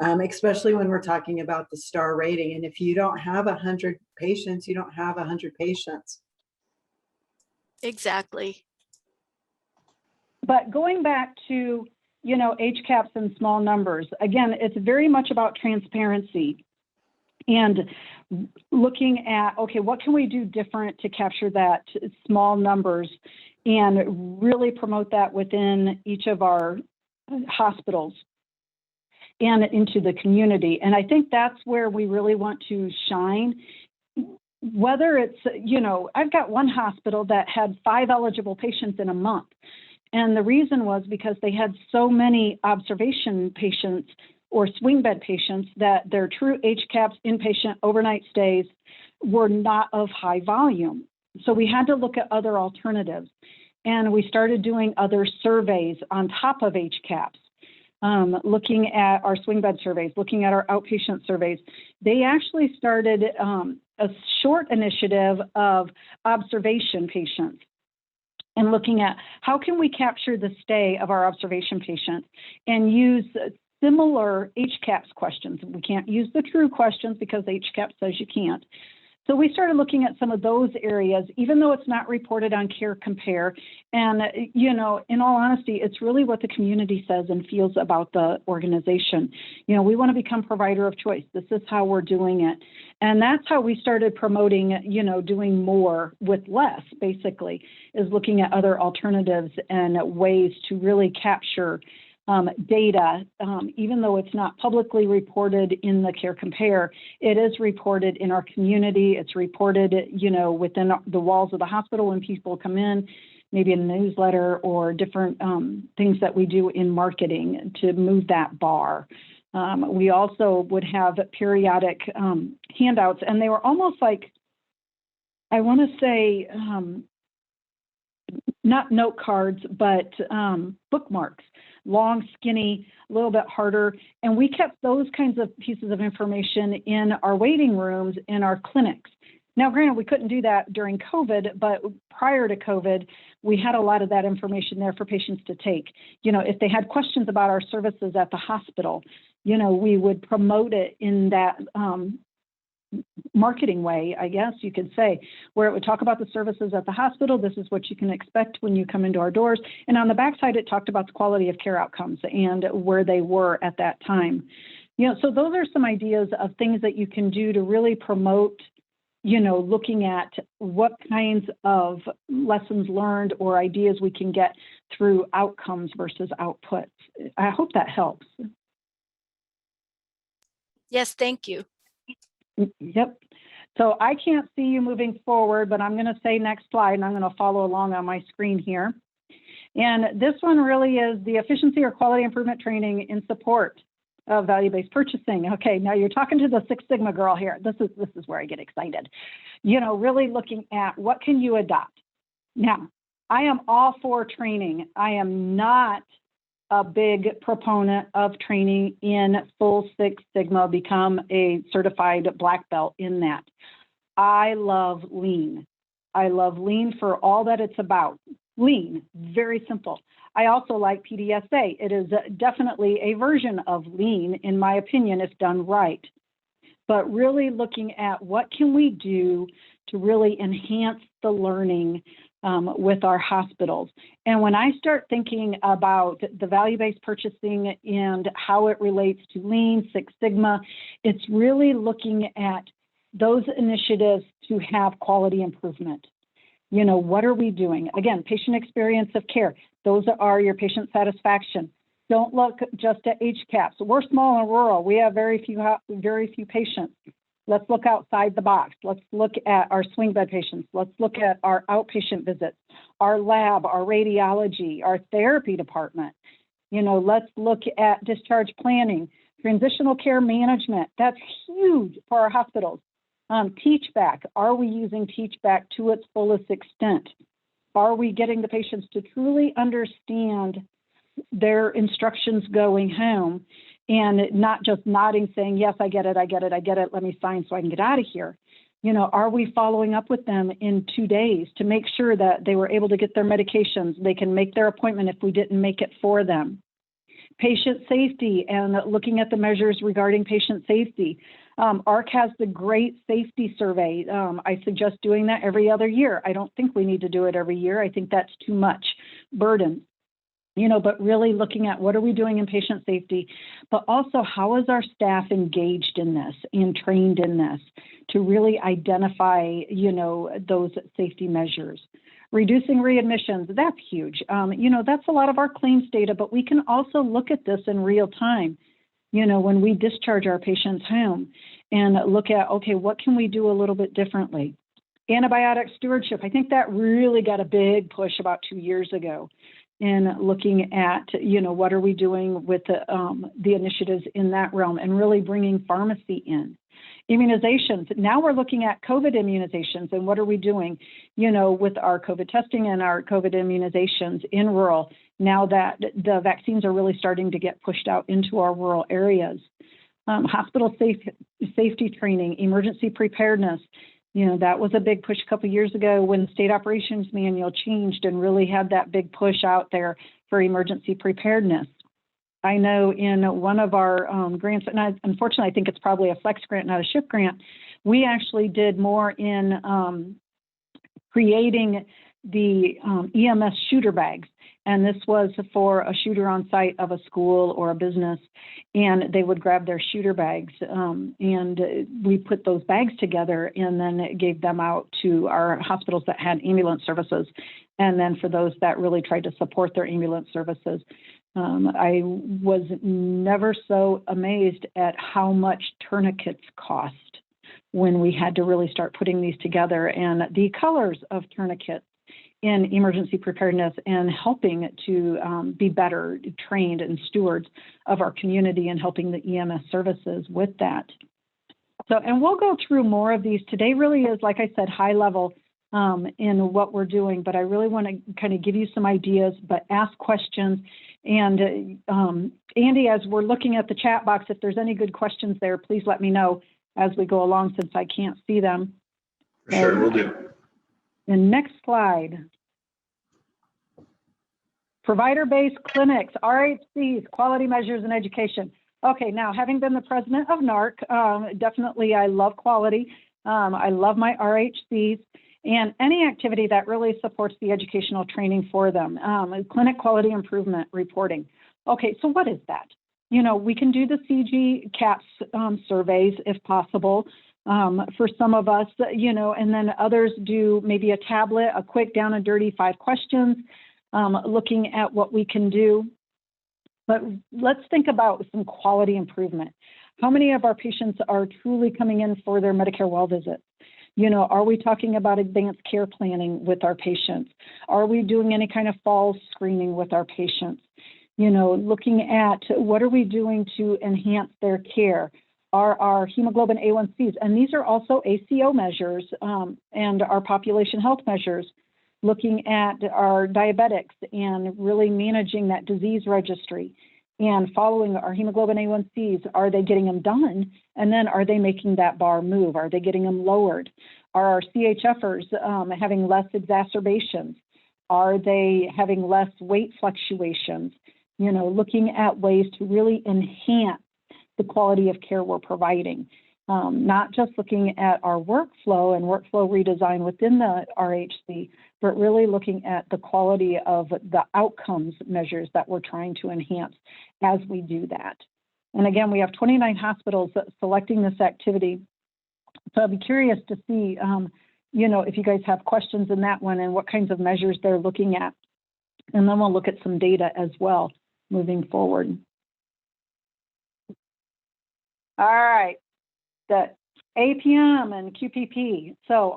especially when we're talking about the star rating. And if you don't have 100 patients, you don't have 100 patients. Exactly. But going back to, HCAHPS and small numbers, again, it's very much about transparency and looking at, okay, what can we do different to capture that small numbers and really promote that within each of our hospitals and into the community. And I think that's where we really want to shine. Whether it's, I've got one hospital that had 5 eligible patients in a month. And the reason was because they had so many observation patients or swing bed patients that their true HCAHPS inpatient overnight stays were not of high volume. So we had to look at other alternatives. And we started doing other surveys on top of HCAHPS, looking at our swing bed surveys, looking at our outpatient surveys. They actually started a short initiative of observation patients and looking at how can we capture the stay of our observation patients and use similar HCAHPS questions. We can't use the true questions because HCAHPS says you can't. So we started looking at some of those areas, even though it's not reported on Care Compare. And, in all honesty, it's really what the community says and feels about the organization. We want to become provider of choice. This is how we're doing it. And that's how we started promoting, doing more with less, basically, is looking at other alternatives and ways to really capture data, even though it's not publicly reported in the Care Compare, it is reported in our community. It's reported, within the walls of the hospital when people come in, maybe in a newsletter or different things that we do in marketing to move that bar. We also would have periodic handouts, and they were almost like, I want to say, not note cards, but bookmarks. Long, skinny, a little bit harder. And we kept those kinds of pieces of information in our waiting rooms, in our clinics. Now, granted, we couldn't do that during COVID, but prior to COVID, we had a lot of that information there for patients to take. If they had questions about our services at the hospital, you know, we would promote it in that marketing way, I guess you could say, where it would talk about the services at the hospital. This is what you can expect when you come into our doors. And on the backside, it talked about the quality of care outcomes and where they were at that time. You know, so those are some ideas of things that you can do to really promote, you know, looking at what kinds of lessons learned or ideas we can get through outcomes versus outputs. I hope that helps. Yes, thank you. Yep. So I can't see you moving forward, but I'm going to say next slide, and I'm going to follow along on my screen here. And this one really is the efficiency or quality improvement training in support of value-based purchasing. Okay, now you're talking to the Six Sigma girl here. This is where I get excited. You know, really looking at what can you adopt. Now, I am all for training. I am not a big proponent of training in full Six Sigma, become a certified black belt in that. I love lean. I love lean for all that it's about. Lean, very simple. I also like PDSA. It is definitely a version of lean, in my opinion, if done right. But really looking at what can we do to really enhance the learning with our hospitals. And when I start thinking about the value-based purchasing and how it relates to Lean, Six Sigma, it's really looking at those initiatives to have quality improvement. You know, what are we doing? Again, patient experience of care. Those are your patient satisfaction. Don't look just at HCAHPS. We're small and rural. We have very few patients. Let's look outside the box. Let's look at our swing bed patients. Let's look at our outpatient visits, our lab, our radiology, our therapy department. You know, let's look at discharge planning, transitional care management. That's huge for our hospitals. Teach back. Are we using teach back to its fullest extent? Are we getting the patients to truly understand their instructions going home and not just nodding, saying, yes, I get it, I get it, I get it, let me sign so I can get out of here? You know, are we following up with them in 2 days to make sure that they were able to get their medications, they can make their appointment if we didn't make it for them? Patient safety and looking at the measures regarding patient safety. ARC has the great safety survey. I suggest doing that every other year. I don't think we need to do it every year. I think that's too much burden. You know, but really looking at what are we doing in patient safety, but also how is our staff engaged in this and trained in this to really identify, you know, those safety measures. Reducing readmissions, that's huge. You know, that's a lot of our claims data, but we can also look at this in real time, you know, when we discharge our patients home and look at, okay, what can we do a little bit differently? Antibiotic stewardship, I think that really got a big push about 2 years ago. In looking at, you know, what are we doing with the initiatives in that realm and really bringing pharmacy in. Immunizations, now we're looking at COVID immunizations and what are we doing, you know, with our COVID testing and our COVID immunizations in rural, now that the vaccines are really starting to get pushed out into our rural areas. Hospital safety training, emergency preparedness. You know, that was a big push a couple of years ago when the state operations manual changed and really had that big push out there for emergency preparedness. I know in one of our grants, and unfortunately, I think it's probably a flex grant, not a SHIP grant, we actually did more in creating the EMS shooter bags. And this was for a shooter on site of a school or a business, and they would grab their shooter bags. And we put those bags together and then gave them out to our hospitals that had ambulance services. And then for those that really tried to support their ambulance services. I was never so amazed at how much tourniquets cost when we had to really start putting these together, and the colors of tourniquets in emergency preparedness and helping to be better trained and stewards of our community and helping the EMS services with that. So, and we'll go through more of these. Today really is, like I said, high level in what we're doing, but I really want to kind of give you some ideas, but ask questions. And Andy, as we're looking at the chat box, if there's any good questions there, please let me know as we go along since I can't see them. Sure, we'll do. And next slide. Provider-based clinics, RHCs, quality measures and education. Okay, now having been the president of NARC, definitely I love quality. I love my RHCs and any activity that really supports the educational training for them. Clinic quality improvement reporting. Okay, so what is that? You know, we can do the CG-CAHPS surveys if possible. For some of us, you know, and then others do maybe a tablet, a quick down and dirty 5 questions, looking at what we can do. But let's think about some quality improvement. How many of our patients are truly coming in for their Medicare well visits? You know, are we talking about advanced care planning with our patients? Are we doing any kind of fall screening with our patients? You know, looking at what are we doing to enhance their care? Are our hemoglobin A1Cs, and these are also ACO measures and our population health measures, looking at our diabetics and really managing that disease registry and following our hemoglobin A1Cs. Are they getting them done? And then are they making that bar move? Are they getting them lowered? Are our CHFers having less exacerbations? Are they having less weight fluctuations? You know, looking at ways to really enhance the quality of care we're providing. Not just looking at our workflow and workflow redesign within the RHC, but really looking at the quality of the outcomes measures that we're trying to enhance as we do that. And again, we have 29 hospitals selecting this activity. So I'd be curious to see, you know, if you guys have questions in that one and what kinds of measures they're looking at. And then we'll look at some data as well moving forward. All right. The APM and QPP, so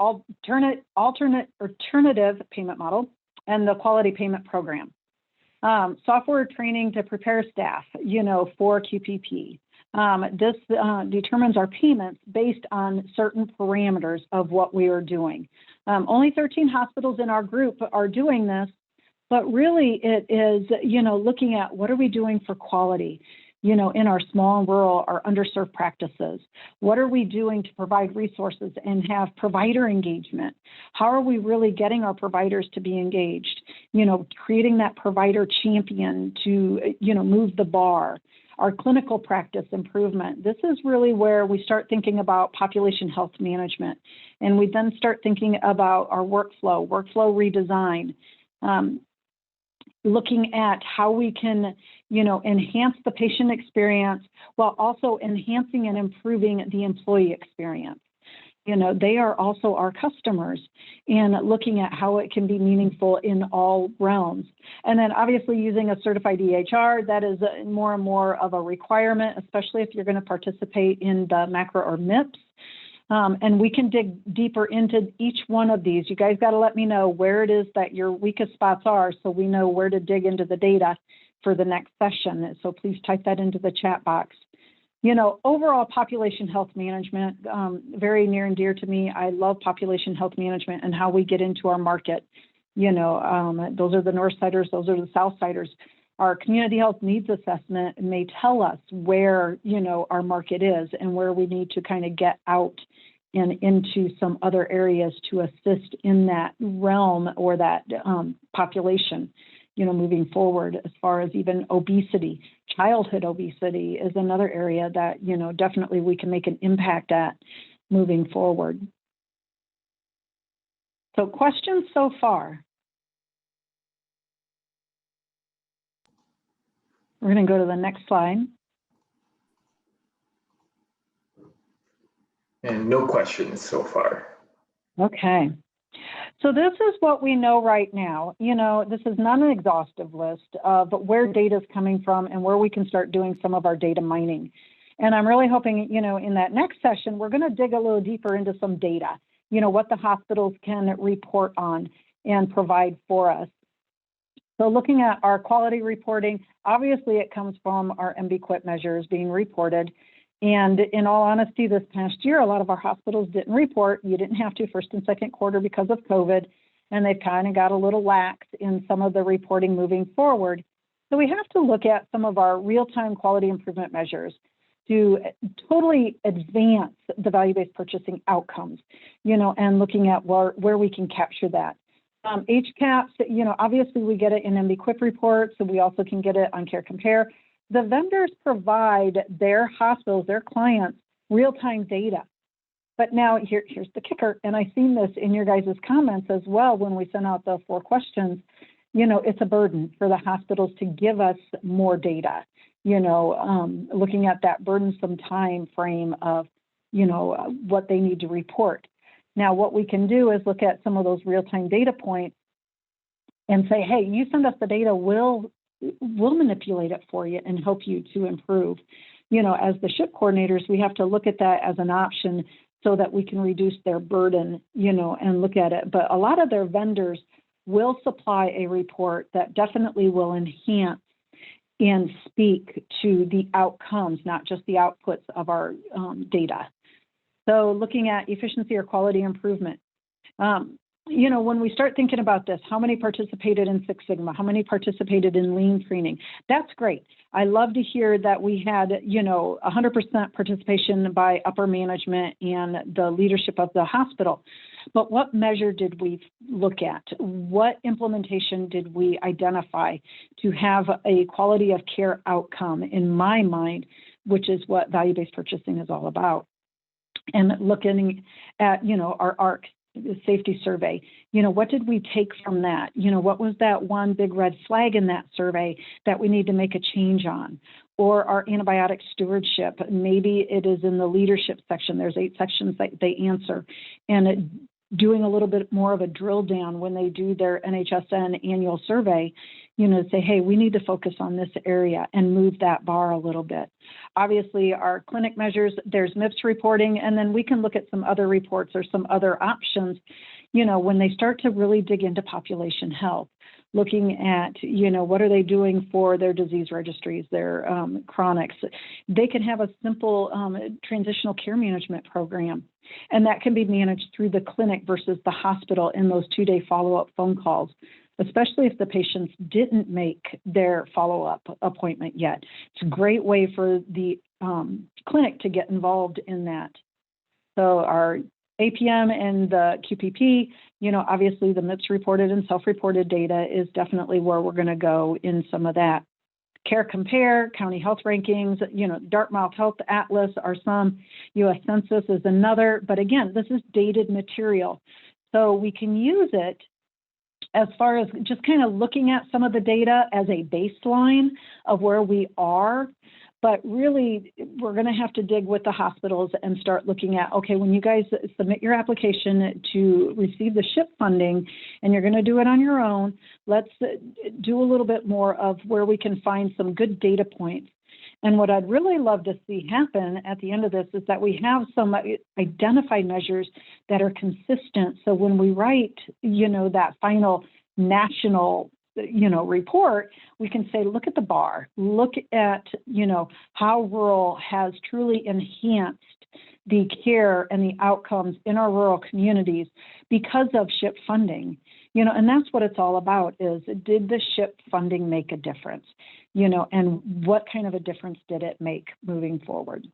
alternative payment model and the quality payment program. Software training to prepare staff, you know, for QPP. This determines our payments based on certain parameters of what we are doing. Only 13 hospitals in our group are doing this, but really it is, you know, looking at what are we doing for quality, you know, in our small and rural, our underserved practices. What are we doing to provide resources and have provider engagement? How are we really getting our providers to be engaged? You know, creating that provider champion to, you know, move the bar. Our clinical practice improvement. This is really where we start thinking about population health management. And we then start thinking about our workflow redesign. Looking at how we can, you know, enhance the patient experience while also enhancing and improving the employee experience. You know, they are also our customers, and looking at how it can be meaningful in all realms. And then obviously using a certified EHR, that is more and more of a requirement, especially if you're going to participate in the macro or MIPS. And we can dig deeper into each one of these. You guys got to let me know where it is that your weakest spots are so we know where to dig into the data for the next session. So please type that into the chat box. You know, overall population health management, very near and dear to me. I love population health management and how we get into our market. You know, those are the Northsiders, those are the Southsiders. Our community health needs assessment may tell us where, you know, our market is and where we need to kind of get out and into some other areas to assist in that realm or that population, you know, moving forward. As far as even obesity, childhood obesity is another area that, you know, definitely we can make an impact at moving forward. So questions so far? We're going to go to the next slide. And no questions so far. Okay. So this is what we know right now. You know, this is not an exhaustive list of where data is coming from and where we can start doing some of our data mining. And I'm really hoping, you know, in that next session, we're going to dig a little deeper into some data, you know, what the hospitals can report on and provide for us. So looking at our quality reporting, obviously it comes from our MBQIP measures being reported. And in all honesty, this past year, a lot of our hospitals didn't report. You didn't have to first and second quarter because of COVID, and they've kind of got a little lax in some of the reporting moving forward. So we have to look at some of our real-time quality improvement measures to totally advance the value-based purchasing outcomes, you know, and looking at where we can capture that. HCAHPS, you know, obviously we get it in MBQIP reports, so we also can get it on Care Compare. the vendors provide their hospitals, their clients, real-time data. But now here's the kicker, and I've seen this in your guys' comments as well when we sent out the 4 questions. You know, it's a burden for the hospitals to give us more data, you know, looking at that burdensome time frame of, you know, what they need to report. Now, what we can do is look at some of those real-time data points and say, hey, you send us the data, we'll manipulate it for you and help you to improve. You know, as the SHIP coordinators, we have to look at that as an option so that we can reduce their burden, you know, and look at it. But a lot of their vendors will supply a report that definitely will enhance and speak to the outcomes, not just the outputs of our data. So looking at efficiency or quality improvement, you know, when we start thinking about this, how many participated in Six Sigma? How many participated in lean training? That's great. I love to hear that we had, you know, 100% participation by upper management and the leadership of the hospital. But what measure did we look at? What implementation did we identify to have a quality of care outcome in my mind, which is what value-based purchasing is all about? And looking at, you know, our ARC safety survey, you know, what did we take from that? You know, what was that one big red flag in that survey that we need to make a change on? Or our antibiotic stewardship, maybe it is in the leadership section. There's 8 sections that they answer, and doing a little bit more of a drill down when they do their NHSN annual survey, you know, say, hey, we need to focus on this area and move that bar a little bit. Obviously, our clinic measures, there's MIPS reporting, and then we can look at some other reports or some other options, you know, when they start to really dig into population health, looking at, you know, what are they doing for their disease registries, their chronics. They can have a simple transitional care management program, and that can be managed through the clinic versus the hospital in those 2-day follow-up phone calls, especially if the patients didn't make their follow-up appointment yet. It's a great way for the clinic to get involved in that. So our APM and the QPP, you know, obviously the MIPS reported and self-reported data is definitely where we're going to go in some of that. Care Compare, county health rankings, you know, Dartmouth Health Atlas are some, US Census is another, but again, this is dated material. So we can use it as far as just kind of looking at some of the data as a baseline of where we are. But really, we're going to have to dig with the hospitals and start looking at, okay, when you guys submit your application to receive the SHIP funding, and you're going to do it on your own, let's do a little bit more of where we can find some good data points. And what I'd really love to see happen at the end of this is that we have some identified measures that are consistent. So when we write, you know, that final national, you know, report, we can say, look at the bar, look at, you know, how rural has truly enhanced the care and the outcomes in our rural communities because of SHIP funding, you know, and that's what it's all about is, did the SHIP funding make a difference, you know, and what kind of a difference did it make moving forward?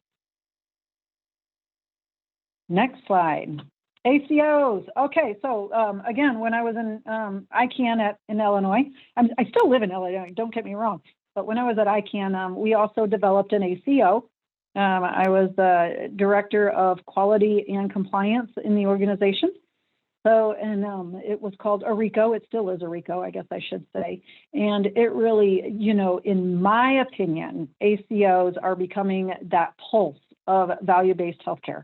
Next slide. ACOs. Okay, so again, when I was in ICANN in Illinois, I still live in Illinois, don't get me wrong, but when I was at ICANN, we also developed an ACO. I was the director of quality and compliance in the organization. So, and it was called ARICO. It still is ARICO, I guess I should say. And it really, you know, in my opinion, ACOs are becoming that pulse of value-based healthcare.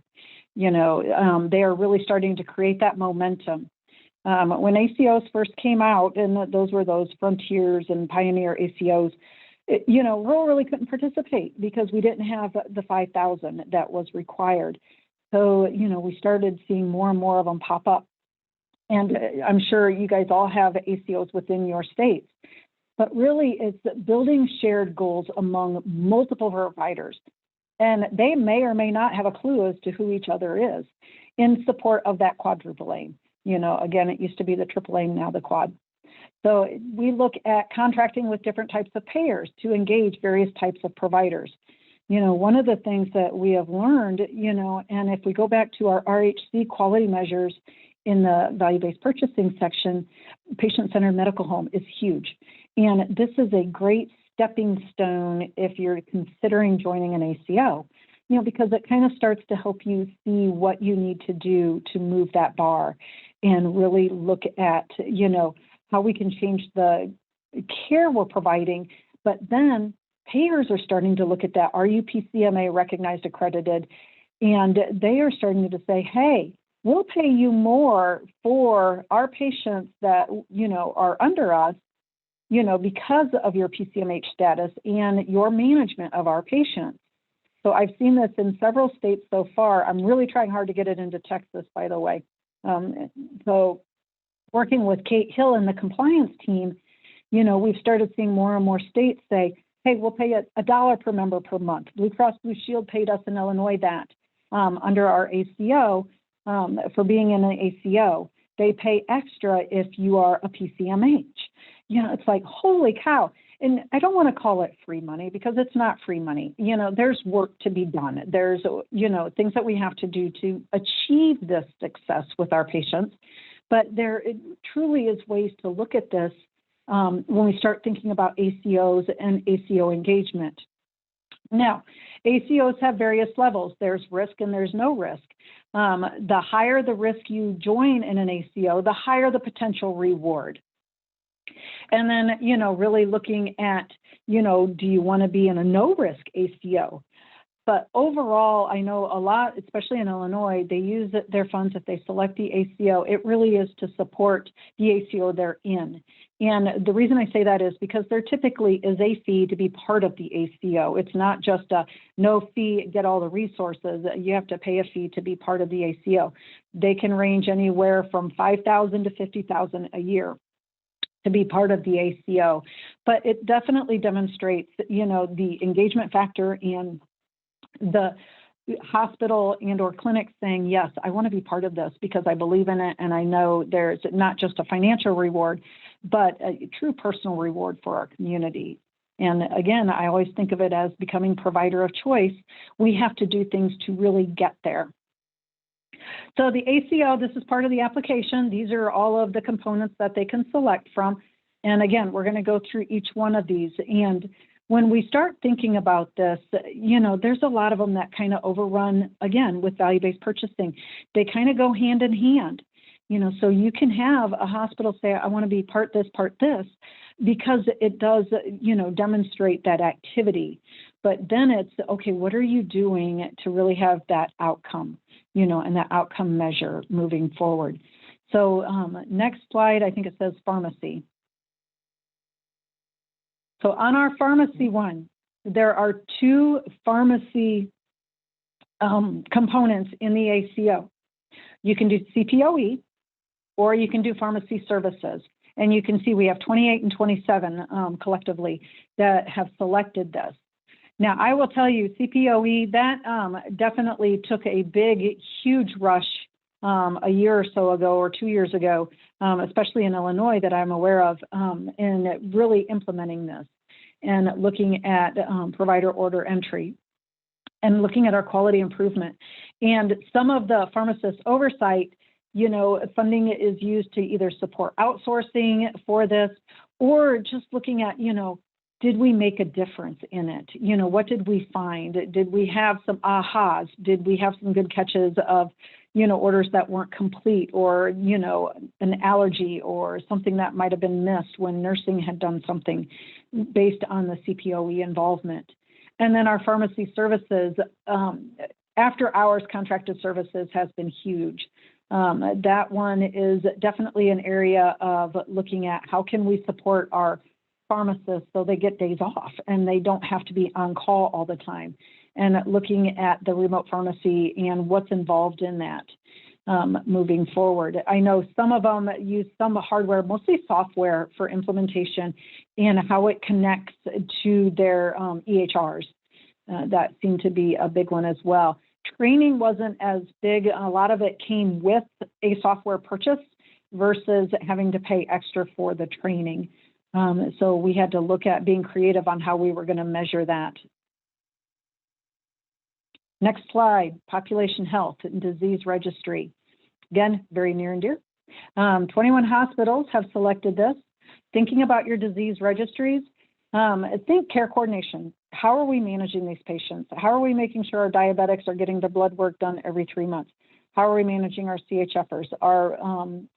You know, they are really starting to create that momentum. When ACOs first came out, and those were those frontiers and pioneer ACOs, you know, rural really couldn't participate because we didn't have the 5,000 that was required. So, you know, we started seeing more and more of them pop up. And I'm sure you guys all have ACOs within your states. But really, it's building shared goals among multiple providers. And they may or may not have a clue as to who each other is in support of that quadruple aim. You know, again, it used to be the triple aim, now the quad. So we look at contracting with different types of payers to engage various types of providers. You know, one of the things that we have learned, you know, and if we go back to our RHC quality measures in the value-based purchasing section, patient-centered medical home is huge. And this is a great stepping stone if you're considering joining an ACO, you know, because it kind of starts to help you see what you need to do to move that bar and really look at, you know, how we can change the care we're providing. But then payers are starting to look at that. Are you PCMA recognized, accredited? And they are starting to say, hey, we'll pay you more for our patients that, you know, are under us, you know, because of your PCMH status and your management of our patients. So I've seen this in several states so far. I'm really trying hard to get it into Texas, by the way. So working with Kate Hill and the compliance team, you know, we've started seeing more and more states say, hey, we'll pay $1 per member per month. Blue Cross Blue Shield paid us in Illinois that under our ACO for being in an ACO. They pay extra if you are a PCMH. You know, it's like, holy cow. And I don't want to call it free money because it's not free money. You know, there's work to be done. There's, you know, things that we have to do to achieve this success with our patients. But there truly is ways to look at this when we start thinking about ACOs and ACO engagement. Now, ACOs have various levels. There's risk and there's no risk. The higher the risk you join in an ACO, the higher the potential reward. And then, you know, really looking at, you know, do you want to be in a no-risk ACO? But overall, I know a lot, especially in Illinois, they use their funds if they select the ACO. It really is to support the ACO they're in. And the reason I say that is because there typically is a fee to be part of the ACO. It's not just a no fee, get all the resources. You have to pay a fee to be part of the ACO. They can range anywhere from $5,000 to $50,000 a year to be part of the ACO. But it definitely demonstrates, you know, the engagement factor and the hospital and or clinic saying, yes, I want to be part of this because I believe in it. And I know there's not just a financial reward, but a true personal reward for our community. And again, I always think of it as becoming provider of choice. We have to do things to really get there. So the ACO, this is part of the application. These are all of the components that they can select from. And again, we're going to go through each one of these. And when we start thinking about this, you know, there's a lot of them that kind of overrun, again, with value-based purchasing. They kind of go hand in hand, you know, so you can have a hospital say, I want to be part this, because it does, you know, demonstrate that activity. But then it's, okay, what are you doing to really have that outcome, you know, and that outcome measure moving forward? So next slide, I think it says pharmacy. So on our pharmacy one, there are two pharmacy components in the ACO. You can do CPOE or you can do pharmacy services. And you can see we have 28 and 27 collectively that have selected this. Now, I will tell you, CPOE, that definitely took a big, huge rush a year or so ago or 2 years ago, especially in Illinois that I'm aware of, in really implementing this and looking at provider order entry and looking at our quality improvement. And some of the pharmacist oversight, you know, funding is used to either support outsourcing for this or just looking at, you know, did we make a difference in it? You know, what did we find? Did we have some ahas? Did we have some good catches of, you know, orders that weren't complete or, you know, an allergy or something that might have been missed when nursing had done something based on the CPOE involvement? And then our pharmacy services, after hours contracted services has been huge. That one is definitely an area of looking at how can we support our pharmacists so they get days off and they don't have to be on call all the time, and looking at the remote pharmacy and what's involved in that moving forward. I know some of them use some hardware, mostly software for implementation and how it connects to their EHRs. That seemed to be a big one as well. Training wasn't as big. A lot of it came with a software purchase versus having to pay extra for the training. So we had to look at being creative on how we were going to measure that. Next slide, population health and disease registry. Again, very near and dear. 21 hospitals have selected this. Thinking about your disease registries, Think care coordination. How are we managing these patients? How are we making sure our diabetics are getting their blood work done every 3 months? How are we managing our CHFers, our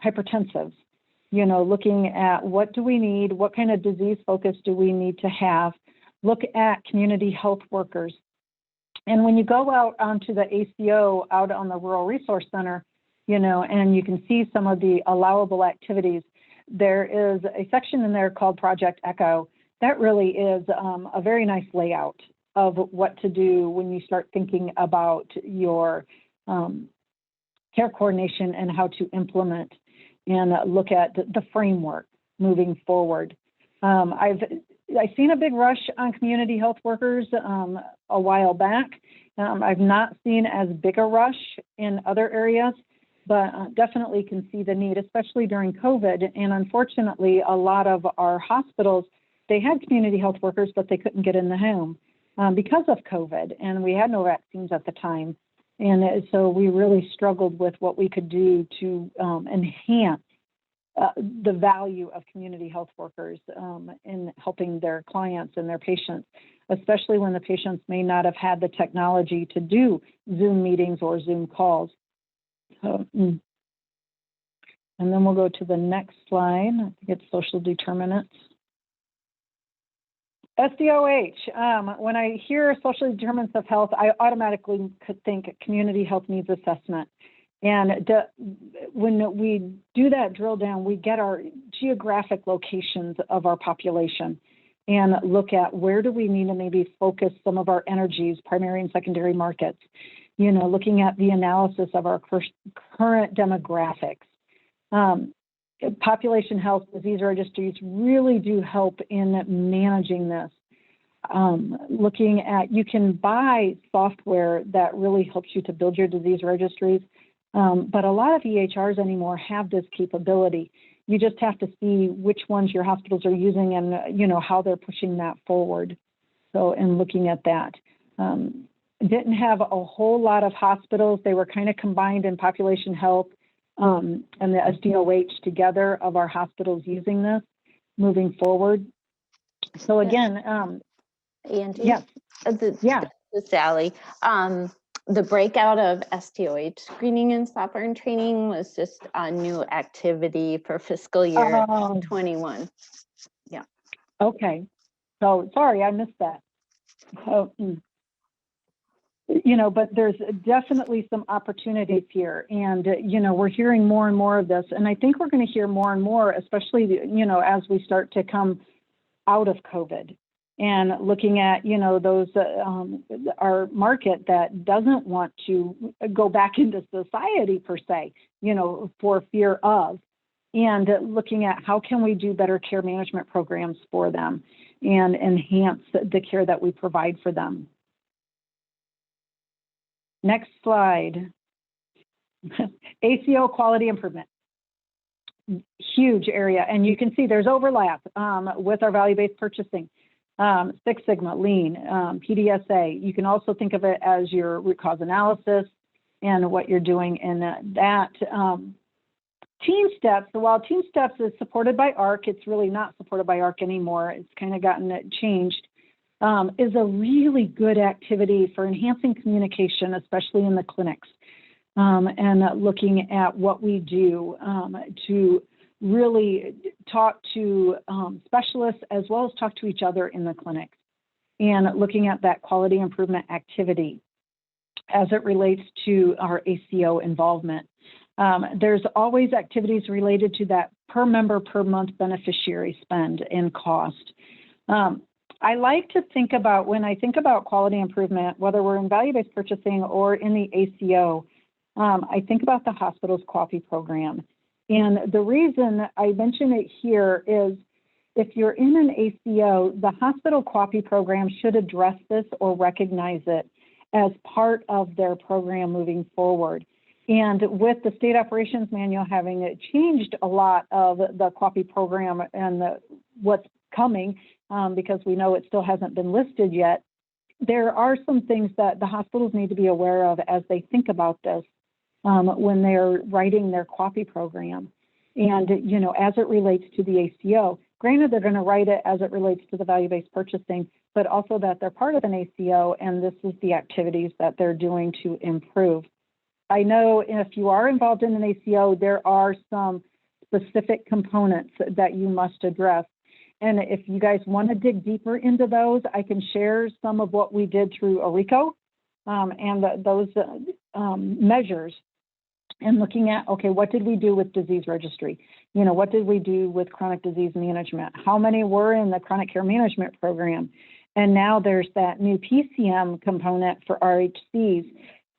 hypertensives? You know, looking at what do we need? What kind of disease focus do we need to have? Look at community health workers. And when you go out onto the ACO, out on the Rural Resource Center, you know, and you can see some of the allowable activities, there is a section in there called Project Echo. That really is a very nice layout of what to do when you start thinking about your care coordination and how to implement and look at the framework moving forward. I've seen a big rush on community health workers a while back. I've not seen as big a rush in other areas, but definitely can see the need, especially during COVID. And unfortunately, a lot of our hospitals, they had community health workers, but they couldn't get in the home because of COVID, and we had no vaccines at the time. And so we really struggled with what we could do to enhance the value of community health workers in helping their clients and their patients, especially when the patients may not have had the technology to do Zoom meetings or Zoom calls. And then we'll go to the next slide. I think it's social determinants. SDOH, when I hear social determinants of health, I automatically could think community health needs assessment. And when we do that drill down, we get our geographic locations of our population and look at where do we need to maybe focus some of our energies, primary and secondary markets, you know, looking at the analysis of our current demographics. Population health disease registries really do help in managing this. Looking at, you can buy software that really helps you to build your disease registries, but a lot of EHRs anymore have this capability. You just have to see which ones your hospitals are using and, you know, how they're pushing that forward. So, and looking at that. Didn't have a whole lot of hospitals. They were kind of combined in population health and the SDOH together of our hospitals using this moving forward. So again, Angie, yes, yeah. This is Sally. The breakout of SDOH screening and software and training was just a new activity for fiscal year 21. Yeah. Okay. So sorry, I missed that. You know, but there's definitely some opportunities here. And, you know, we're hearing more and more of this. And I think we're going to hear more and more, especially, you know, as we start to come out of COVID and looking at, you know, those, our market that doesn't want to go back into society per se, you know, for fear of, and looking at how can we do better care management programs for them and enhance the care that we provide for them. Next slide. ACO quality improvement. Huge area. And you can see there's overlap with our value-based purchasing, Six Sigma, Lean, PDSA. You can also think of it as your root cause analysis and what you're doing in that. Team Steps, while Team Steps is supported by ARC, it's really not supported by ARC anymore. It's kind of gotten it changed. Is a really good activity for enhancing communication, especially in the clinics, and looking at what we do to really talk to specialists as well as talk to each other in the clinics, and looking at that quality improvement activity as it relates to our ACO involvement. There's always activities related to that per member per month beneficiary spend and cost. I like to think about, when I think about quality improvement, whether we're in value-based purchasing or in the ACO, I think about the hospital's QAPI program. And the reason I mention it here is if you're in an ACO, the hospital QAPI program should address this or recognize it as part of their program moving forward. And with the state operations manual having changed a lot of the QAPI program and what's coming, because we know it still hasn't been listed yet, there are some things that the hospitals need to be aware of as they think about this when they're writing their QAPI program. And, you know, as it relates to the ACO, Granted, they're going to write it as it relates to the value-based purchasing, but also that they're part of an ACO, and this is the activities that they're doing to improve. I know if you are involved in an ACO, there are some specific components that you must address. And if you guys want to dig deeper into those, I can share some of what we did through ARICO and those measures, and looking at, okay, what did we do with disease registry? You know, what did we do with chronic disease management? How many were in the chronic care management program? And now there's that new PCM component for RHCs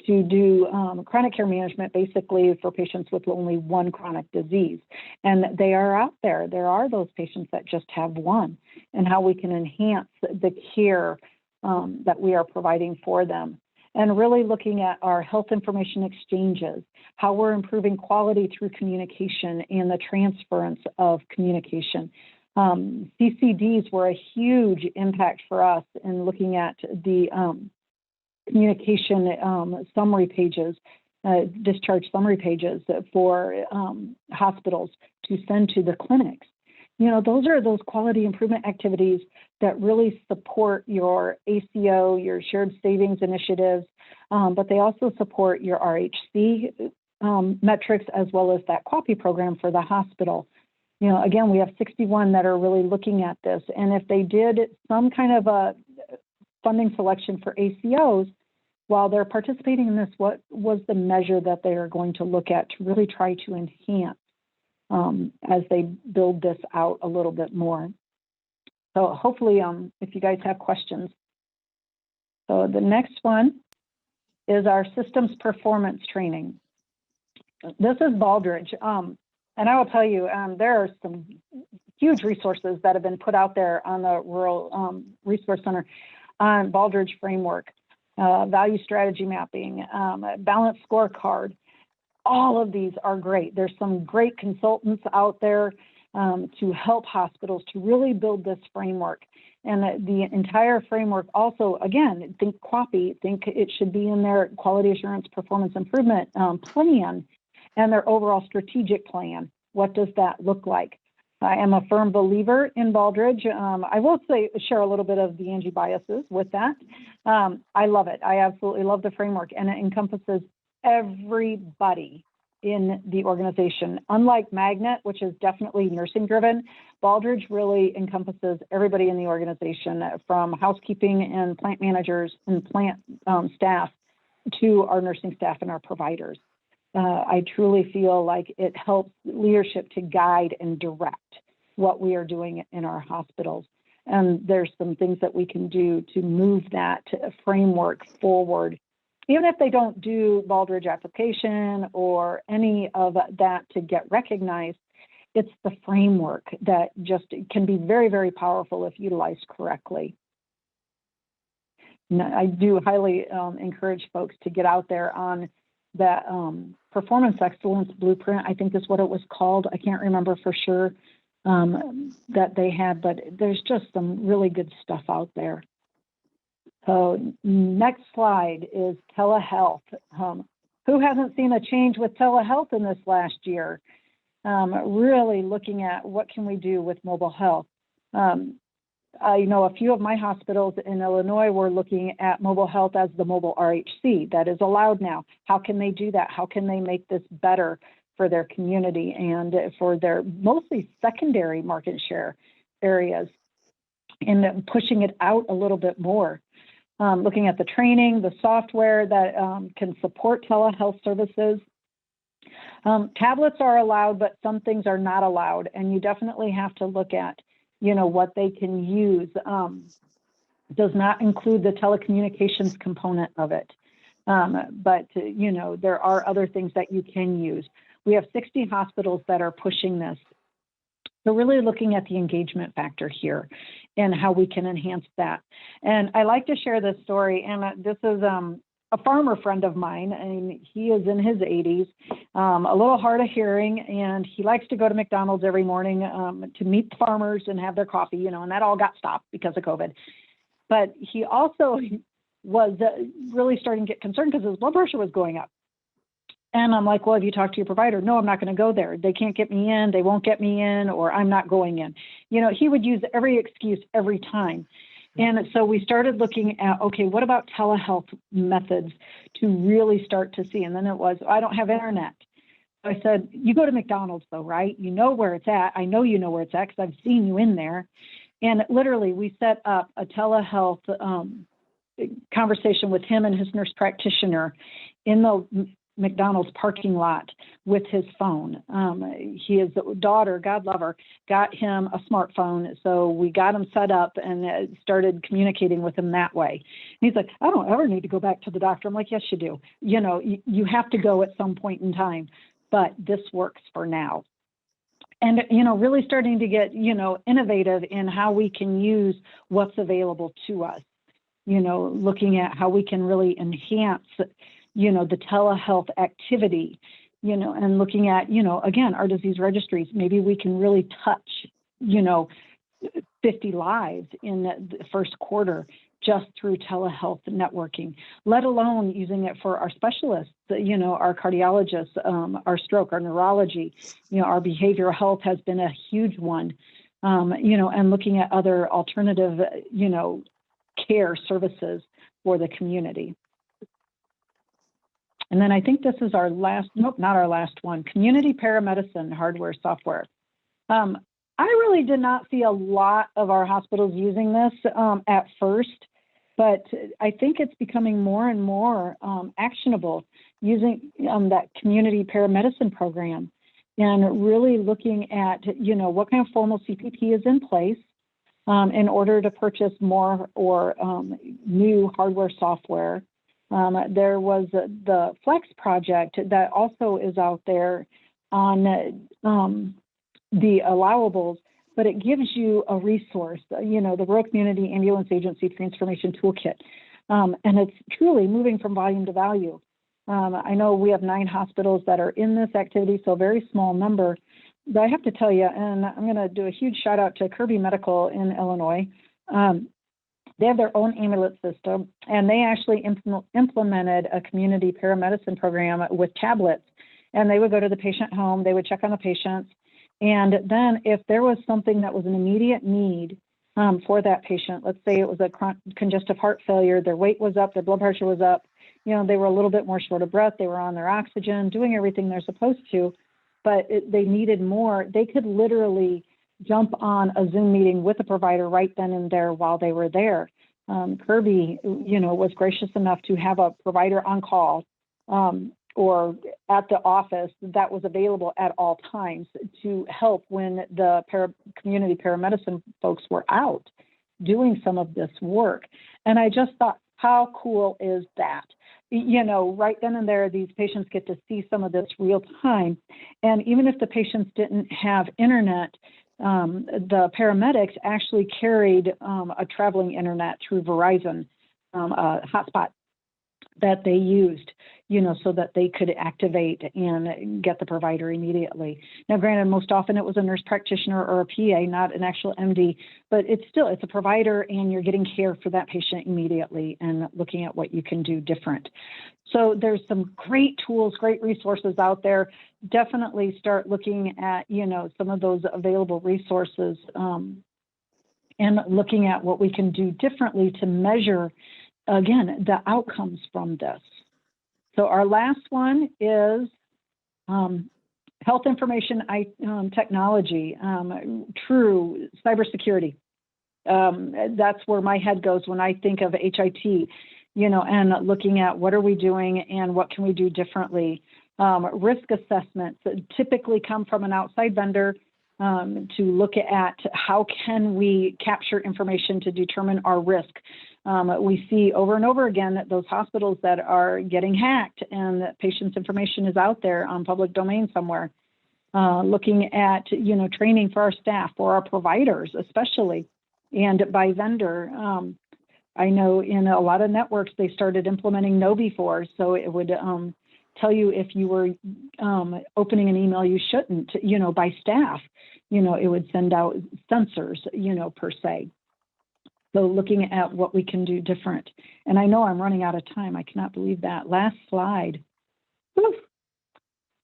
to do chronic care management, basically for patients with only one chronic disease. And they are out there. There are those patients that just have one, and how we can enhance the care that we are providing for them. And really looking at our health information exchanges, how we're improving quality through communication and the transference of communication. CCDs were a huge impact for us in looking at the communication summary pages, discharge summary pages for hospitals to send to the clinics. You know, those are those quality improvement activities that really support your ACO, your shared savings initiatives, but they also support your RHC metrics, as well as that QAHPS program for the hospital. You know, again, we have 61 that are really looking at this. And if they did some kind of a funding selection for ACOs, while they're participating in this, what was the measure that they are going to look at to really try to enhance as they build this out a little bit more? So hopefully, if you guys have questions. So the next one is our systems performance training. This is Baldridge. And I will tell you, there are some huge resources that have been put out there on the Rural Resource Center on Baldridge framework, value strategy mapping, balanced scorecard. All of these are great. There's some great consultants out there to help hospitals to really build this framework. And the entire framework also, again, think QAHPS, think it should be in their quality assurance performance improvement plan and their overall strategic plan. What does that look like? I am a firm believer in Baldridge. I will share a little bit of the Angie biases with that. I love it. I absolutely love the framework, and it encompasses everybody in the organization. Unlike Magnet, which is definitely nursing driven, Baldridge really encompasses everybody in the organization, from housekeeping and plant managers and plant staff to our nursing staff and our providers. I truly feel like it helps leadership to guide and direct what we are doing in our hospitals. And there's some things that we can do to move that framework forward. Even if they don't do Baldridge application or any of that to get recognized, it's the framework that just can be very, very powerful if utilized correctly. And I do highly encourage folks to get out there on that performance excellence blueprint, I think is what it was called. I can't remember for sure that they had, but there's just some really good stuff out there. So next slide is telehealth. Who hasn't seen a change with telehealth in this last year? Really looking at what can we do with mobile health. I know a few of my hospitals in Illinois were looking at mobile health as the mobile RHC. That is allowed now. How can they do that? How can they make this better for their community and for their mostly secondary market share areas, and pushing it out a little bit more? Looking at the training, the software that can support telehealth services. Tablets are allowed, but some things are not allowed, and you definitely have to look at, you know, what they can use. Does not include the telecommunications component of it. But, you know, there are other things that you can use. We have 60 hospitals that are pushing this. So really looking at the engagement factor here and how we can enhance that. And I like to share this story, and this is a farmer friend of mine, and he is in his 80s, a little hard of hearing, and he likes to go to McDonald's every morning to meet farmers and have their coffee, you know, and that all got stopped because of COVID. But he also was really starting to get concerned because his blood pressure was going up. And I'm like, well, have you talked to your provider? No, I'm not going to go there. They can't get me in. They won't get me in, or I'm not going in. You know, he would use every excuse every time. And so we started looking at, okay, what about telehealth methods to really start to see? And then it was, I don't have internet. I said, you go to McDonald's though, right? You know where it's at. I know you know where it's at because I've seen you in there. And literally we set up a telehealth conversation with him and his nurse practitioner in the McDonald's parking lot with his phone. His daughter, God love her, got him a smartphone. So we got him set up and started communicating with him that way. And he's like, I don't ever need to go back to the doctor. I'm like, yes, you do. You know, you have to go at some point in time, but this works for now. And, you know, really starting to get, you know, innovative in how we can use what's available to us, you know, looking at how we can really enhance, you know, the telehealth activity, you know, and looking at, you know, again, our disease registries, maybe we can really touch, you know, 50 lives in the first quarter just through telehealth networking, let alone using it for our specialists, you know, our cardiologists, our stroke, our neurology, you know, our behavioral health has been a huge one, you know, and looking at other alternative, you know, care services for the community. And then I think this is our last, nope, not our last one, community paramedicine hardware software. I really did not see a lot of our hospitals using this at first, but I think it's becoming more and more actionable using that community paramedicine program and really looking at, you know, what kind of formal CPP is in place in order to purchase more or new hardware software. There was the Flex project that also is out there on the allowables, but it gives you a resource, you know, the Rural Community Ambulance Agency Transformation Toolkit. And it's truly moving from volume to value. I know we have 9 hospitals that are in this activity, so a very small number. But I have to tell you, and I'm going to do a huge shout out to Kirby Medical in Illinois. They have their own ambulance system, and they actually implemented a community paramedicine program with tablets. And they would go to the patient home, they would check on the patients. And then if there was something that was an immediate need for that patient, let's say it was a congestive heart failure, their weight was up, their blood pressure was up, you know, they were a little bit more short of breath, they were on their oxygen, doing everything they're supposed to, but they needed more, they could literally jump on a Zoom meeting with a provider right then and there while they were there. Kirby, you know, was gracious enough to have a provider on call or at the office that was available at all times to help when the community paramedicine folks were out doing some of this work. And I just thought, how cool is that? You know, right then and there, these patients get to see some of this real time. And even if the patients didn't have internet, the paramedics actually carried a traveling internet through Verizon hotspot that they used, you know, so that they could activate and get the provider immediately. Now, granted, most often it was a nurse practitioner or a PA, not an actual MD, but it's a provider and you're getting care for that patient immediately and looking at what you can do different. So there's some great tools, great resources out there. Definitely start looking at, you know, some of those available resources and looking at what we can do differently to measure, again, the outcomes from this. So our last one is health information technology, true cybersecurity. That's where my head goes when I think of HIT, you know, and looking at what are we doing and what can we do differently. Risk assessments typically come from an outside vendor to look at how can we capture information to determine our risk. We see over and over again that those hospitals that are getting hacked and that patients' information is out there on public domain somewhere. Looking at, you know, training for our staff, for our providers especially, and by vendor. I know in a lot of networks they started implementing KnowBe4, so it would tell you if you were opening an email you shouldn't, you know, by staff. You know, it would send out censors, you know, per se. So looking at what we can do different. And I know I'm running out of time. I cannot believe that. Last slide. Whew.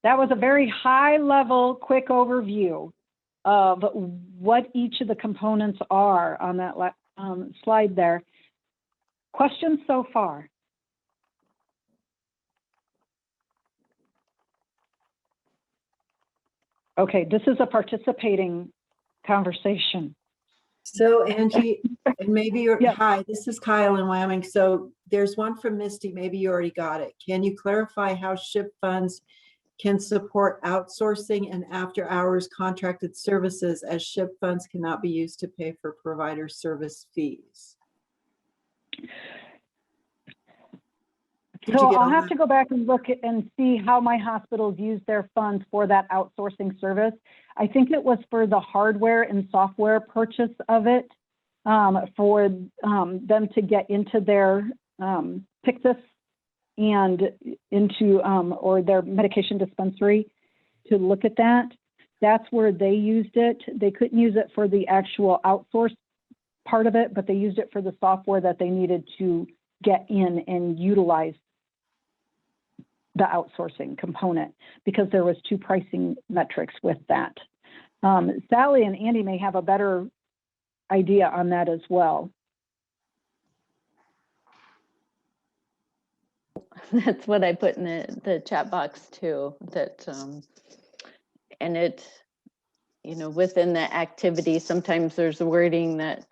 That was a very high level, quick overview. of what each of the components are on that slide there. Questions so far? Okay, this is a participating conversation. So Angie, and maybe you're, Yeah. Hi, this is Kyle in Wyoming. So there's one from Misty, maybe you already got it. Can you clarify how SHIP funds can support outsourcing and after hours contracted services, as SHIP funds cannot be used to pay for provider service fees? So I'll have to go back and look and see how my hospitals use their funds for that outsourcing service. I think it was for the hardware and software purchase of it, for them to get into their Pyxis and into or their medication dispensary to look at that. That's where they used it. They couldn't use it for the actual outsource part of it, but they used it for the software that they needed to get in and utilize the outsourcing component, because there was 2 pricing metrics with that. Sally and Andy may have a better idea on that as well. That's what I put in the chat box too, that, and it, you know, within the activity, sometimes there's wording that,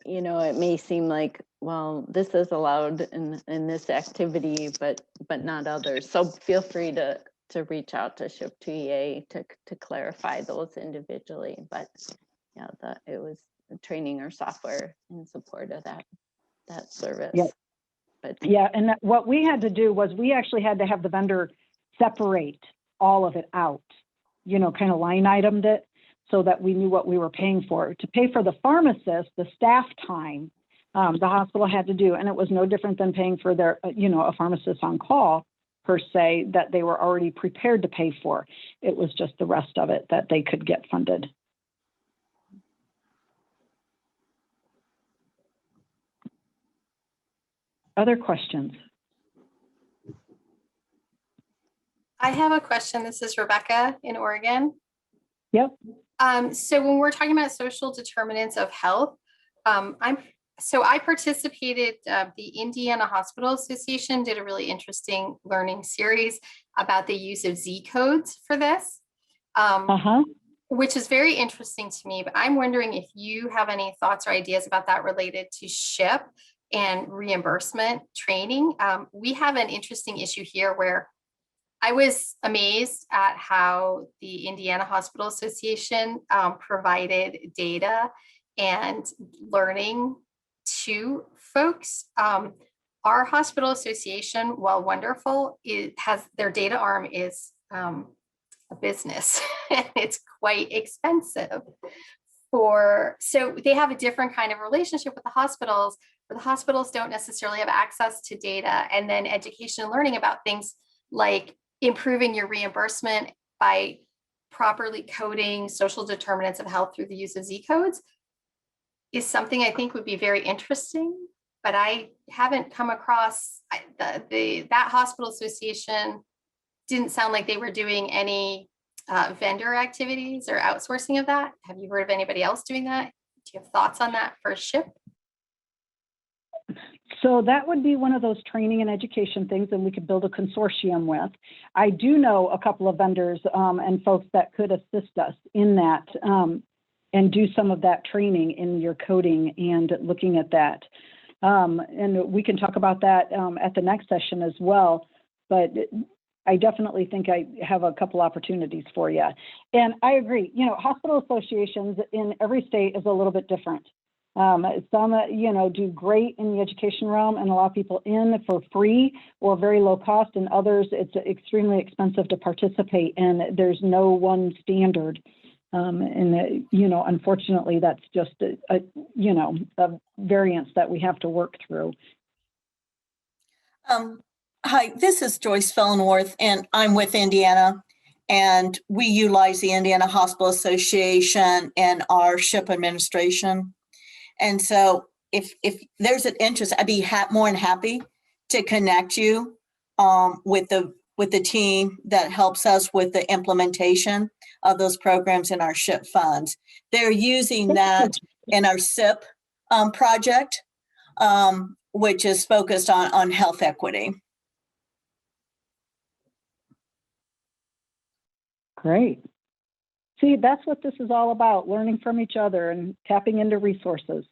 you know, it may seem like, well, this is allowed in this activity, but not others. So feel free to reach out to SHIP TEA to clarify those individually. But yeah, it was training or software in support of that service. Yeah. But yeah, and what we had to do was we actually had to have the vendor separate all of it out, you know, kind of line itemed it, so that we knew what we were paying for. To pay for the pharmacist, the staff time, the hospital had to do, and it was no different than paying for their, you know, a pharmacist on call per se, that they were already prepared to pay for. It was just the rest of it that they could get funded. Other questions? I have a question. This is Rebecca in Oregon. Yep. So when we're talking about social determinants of health, I participated, the Indiana Hospital Association did a really interesting learning series about the use of Z codes for this, which is very interesting to me, but I'm wondering if you have any thoughts or ideas about that related to SHIP and reimbursement training. We have an interesting issue here where I was amazed at how the Indiana Hospital Association provided data and learning to folks. Our hospital association, while wonderful, it has their data arm is a business and it's quite expensive. So they have a different kind of relationship with the hospitals, where the hospitals don't necessarily have access to data, and then education and learning about things like improving your reimbursement by properly coding social determinants of health through the use of Z codes is something I think would be very interesting, but I haven't come across that hospital association didn't sound like they were doing any vendor activities or outsourcing of that. Have you heard of anybody else doing that? Do you have thoughts on that for SHIP? So that would be one of those training and education things, and we could build a consortium with. I do know a couple of vendors and folks that could assist us in that and do some of that training in your coding and looking at that. And we can talk about that at the next session as well. But I definitely think I have a couple opportunities for you. And I agree, you know, hospital associations in every state is a little bit different. Some, you know, do great in the education realm and allow people in for free or very low cost, and others it's extremely expensive to participate, and there's no one standard. And you know, unfortunately, that's just a variance that we have to work through. Hi, this is Joyce Fellenworth, and I'm with Indiana, and we utilize the Indiana Hospital Association and our SHIP administration. And so if there's an interest, I'd be more than happy to connect you with the with the team that helps us with the implementation of those programs in our SHIP funds. They're using that in our SIP project, which is focused on health equity. Great. See, that's what this is all about, learning from each other and tapping into resources.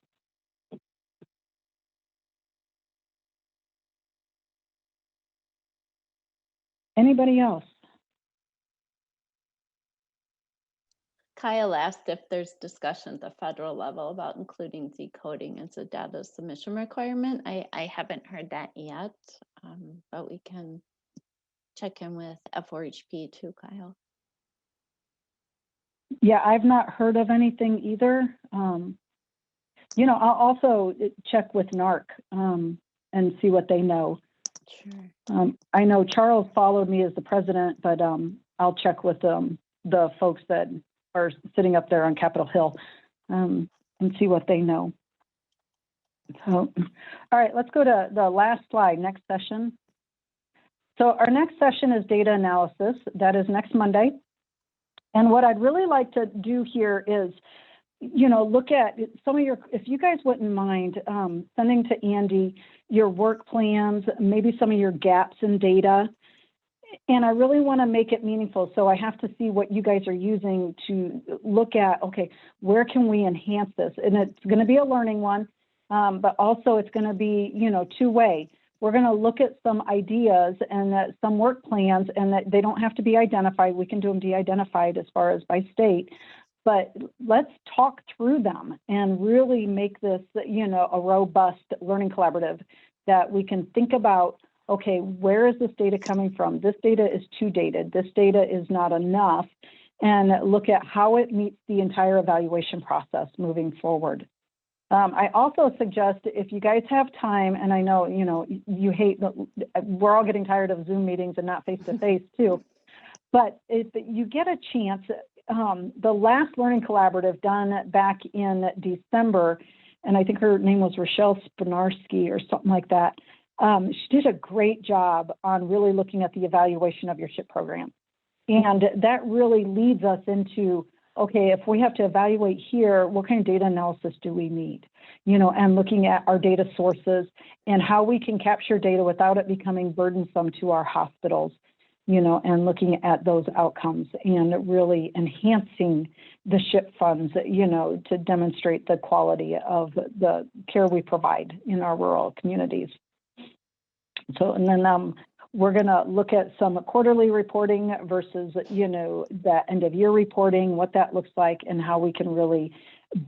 Anybody else? Kyle asked if there's discussion at the federal level about including Z coding as a data submission requirement. I haven't heard that yet, but we can check in with F4HP too, Kyle. Yeah, I've not heard of anything either. You know, I'll also check with NARC and see what they know. Sure. I know Charles followed me as the president, but I'll check with the folks that are sitting up there on Capitol Hill and see what they know. So, all right, let's go to the last slide, next session. So our next session is data analysis. That is next Monday. And what I'd really like to do here is, you know, look at some of your, if you guys wouldn't mind sending to Andy your work plans, maybe some of your gaps in data. And I really want to make it meaningful. So I have to see what you guys are using to look at, okay, where can we enhance this? And it's going to be a learning one, but also it's going to be, you know, two-way. We're going to look at some ideas and some work plans, and that they don't have to be identified. We can do them de-identified as far as by state, but let's talk through them and really make this, you know, a robust learning collaborative that we can think about, okay, where is this data coming from? This data is too dated. This data is not enough, and look at how it meets the entire evaluation process moving forward. I also suggest if you guys have time, and I know, you know, you hate, we're all getting tired of Zoom meetings and not face-to-face too, but if you get a chance, the last learning collaborative done back in December, and I think her name was Rochelle Spinarski or something like that, she did a great job on really looking at the evaluation of your SHIP program. And that really leads us into, okay, if we have to evaluate here, what kind of data analysis do we need? You know, and looking at our data sources and how we can capture data without it becoming burdensome to our hospitals, you know, and looking at those outcomes and really enhancing the SHIP funds, you know, to demonstrate the quality of the care we provide in our rural communities. So, and then we're going to look at some quarterly reporting versus, you know, that end of year reporting, what that looks like, and how we can really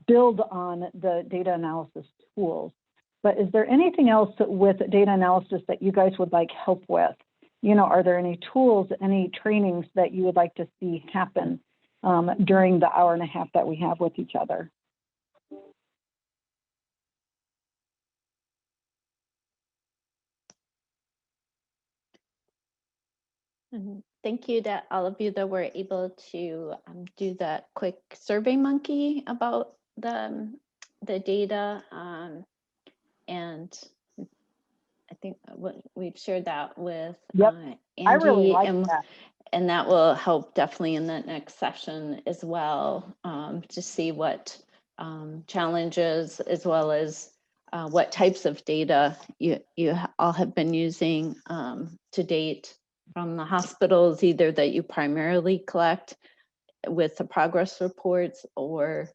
build on the data analysis tools. But is there anything else with data analysis that you guys would like help with? You know, are there any tools, any trainings that you would like to see happen during the hour and a half that we have with each other? And thank you to all of you that were able to do that quick Survey Monkey about the data. And I think we've shared that with Andy. I really like that. And that will help definitely in that next session as well, to see what challenges as well as what types of data you all have been using to date from the hospitals, either that you primarily collect with the progress reports or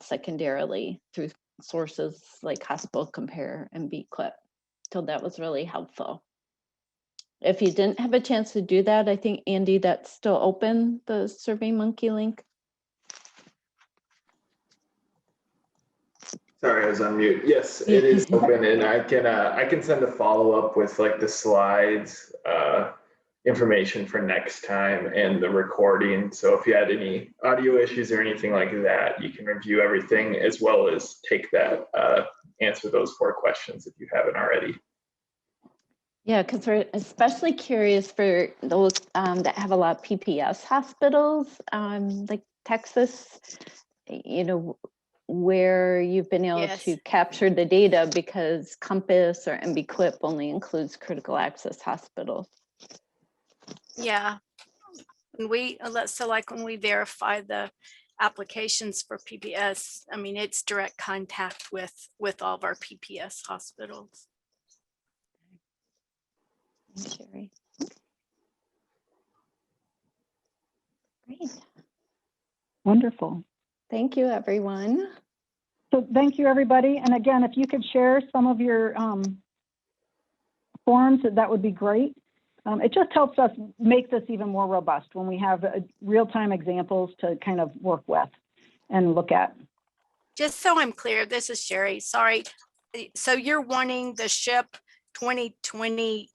secondarily through sources like Hospital Compare and BCLIP. So that was really helpful. If you didn't have a chance to do that, I think, Andy, that's still open, the Survey Monkey link. Sorry, I was on mute. Yes, it is open, and I can send a follow-up with like the slides, information for next time and the recording. So if you had any audio issues or anything like that, you can review everything as well as take that, answer those 4 questions if you haven't already. Yeah, because we're especially curious for those that have a lot of PPS hospitals, like Texas, you know, where you've been able to capture the data, because Compass or MBQuip only includes critical access hospitals. Yeah. And so like when we verify the applications for PPS, I mean, it's direct contact with all of our PPS hospitals. Thanks, Sherry. Great. Wonderful. Thank you, everyone. So thank you, everybody. And again, if you could share some of your forms, that would be great. It just helps us make this even more robust when we have real-time examples to kind of work with and look at. Just so I'm clear, this is Sherry, sorry. So you're wanting the SHIP 2020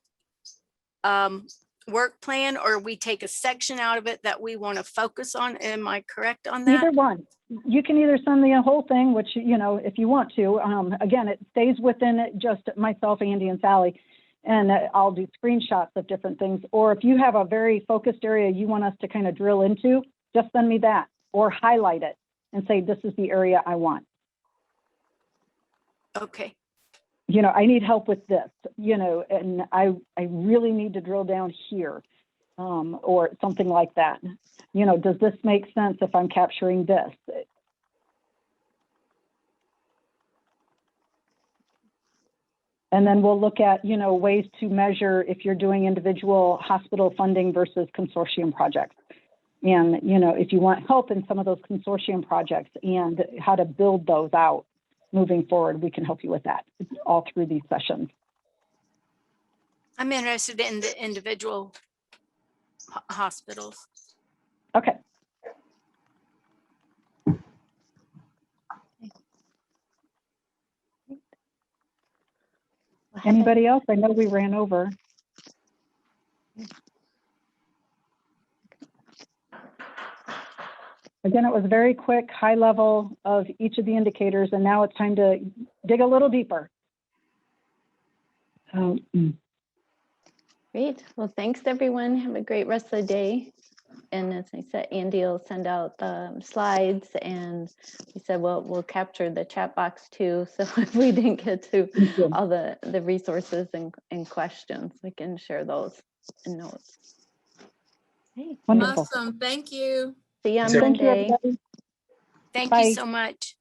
work plan, or we take a section out of it that we want to focus on? Am I correct on that? Either one. You can either send me a whole thing, which, you know, if you want to. Again, it stays within it, just myself, Andy, and Sally, and I'll do screenshots of different things. Or if you have a very focused area you want us to kind of drill into, just send me that or highlight it and say, this is the area I want. Okay. You know, I need help with this, you know, and I really need to drill down here, or something like that. You know, does this make sense if I'm capturing this? And then we'll look at, you know, ways to measure if you're doing individual hospital funding versus consortium projects. And, you know, if you want help in some of those consortium projects and how to build those out moving forward, we can help you with that all through these sessions. I'm interested in the individual hospitals. Okay. Anybody else? I know we ran over. Again, it was very quick, high level of each of the indicators, and now it's time to dig a little deeper. Great. Well, thanks, everyone. Have a great rest of the day. And as I said, Andy will send out the slides, and he said, well, we'll capture the chat box too. So if we didn't get to all the resources and questions, we can share those in notes. Hey, wonderful. Awesome. Thank you. See you on Monday. Thank Bye. you so much.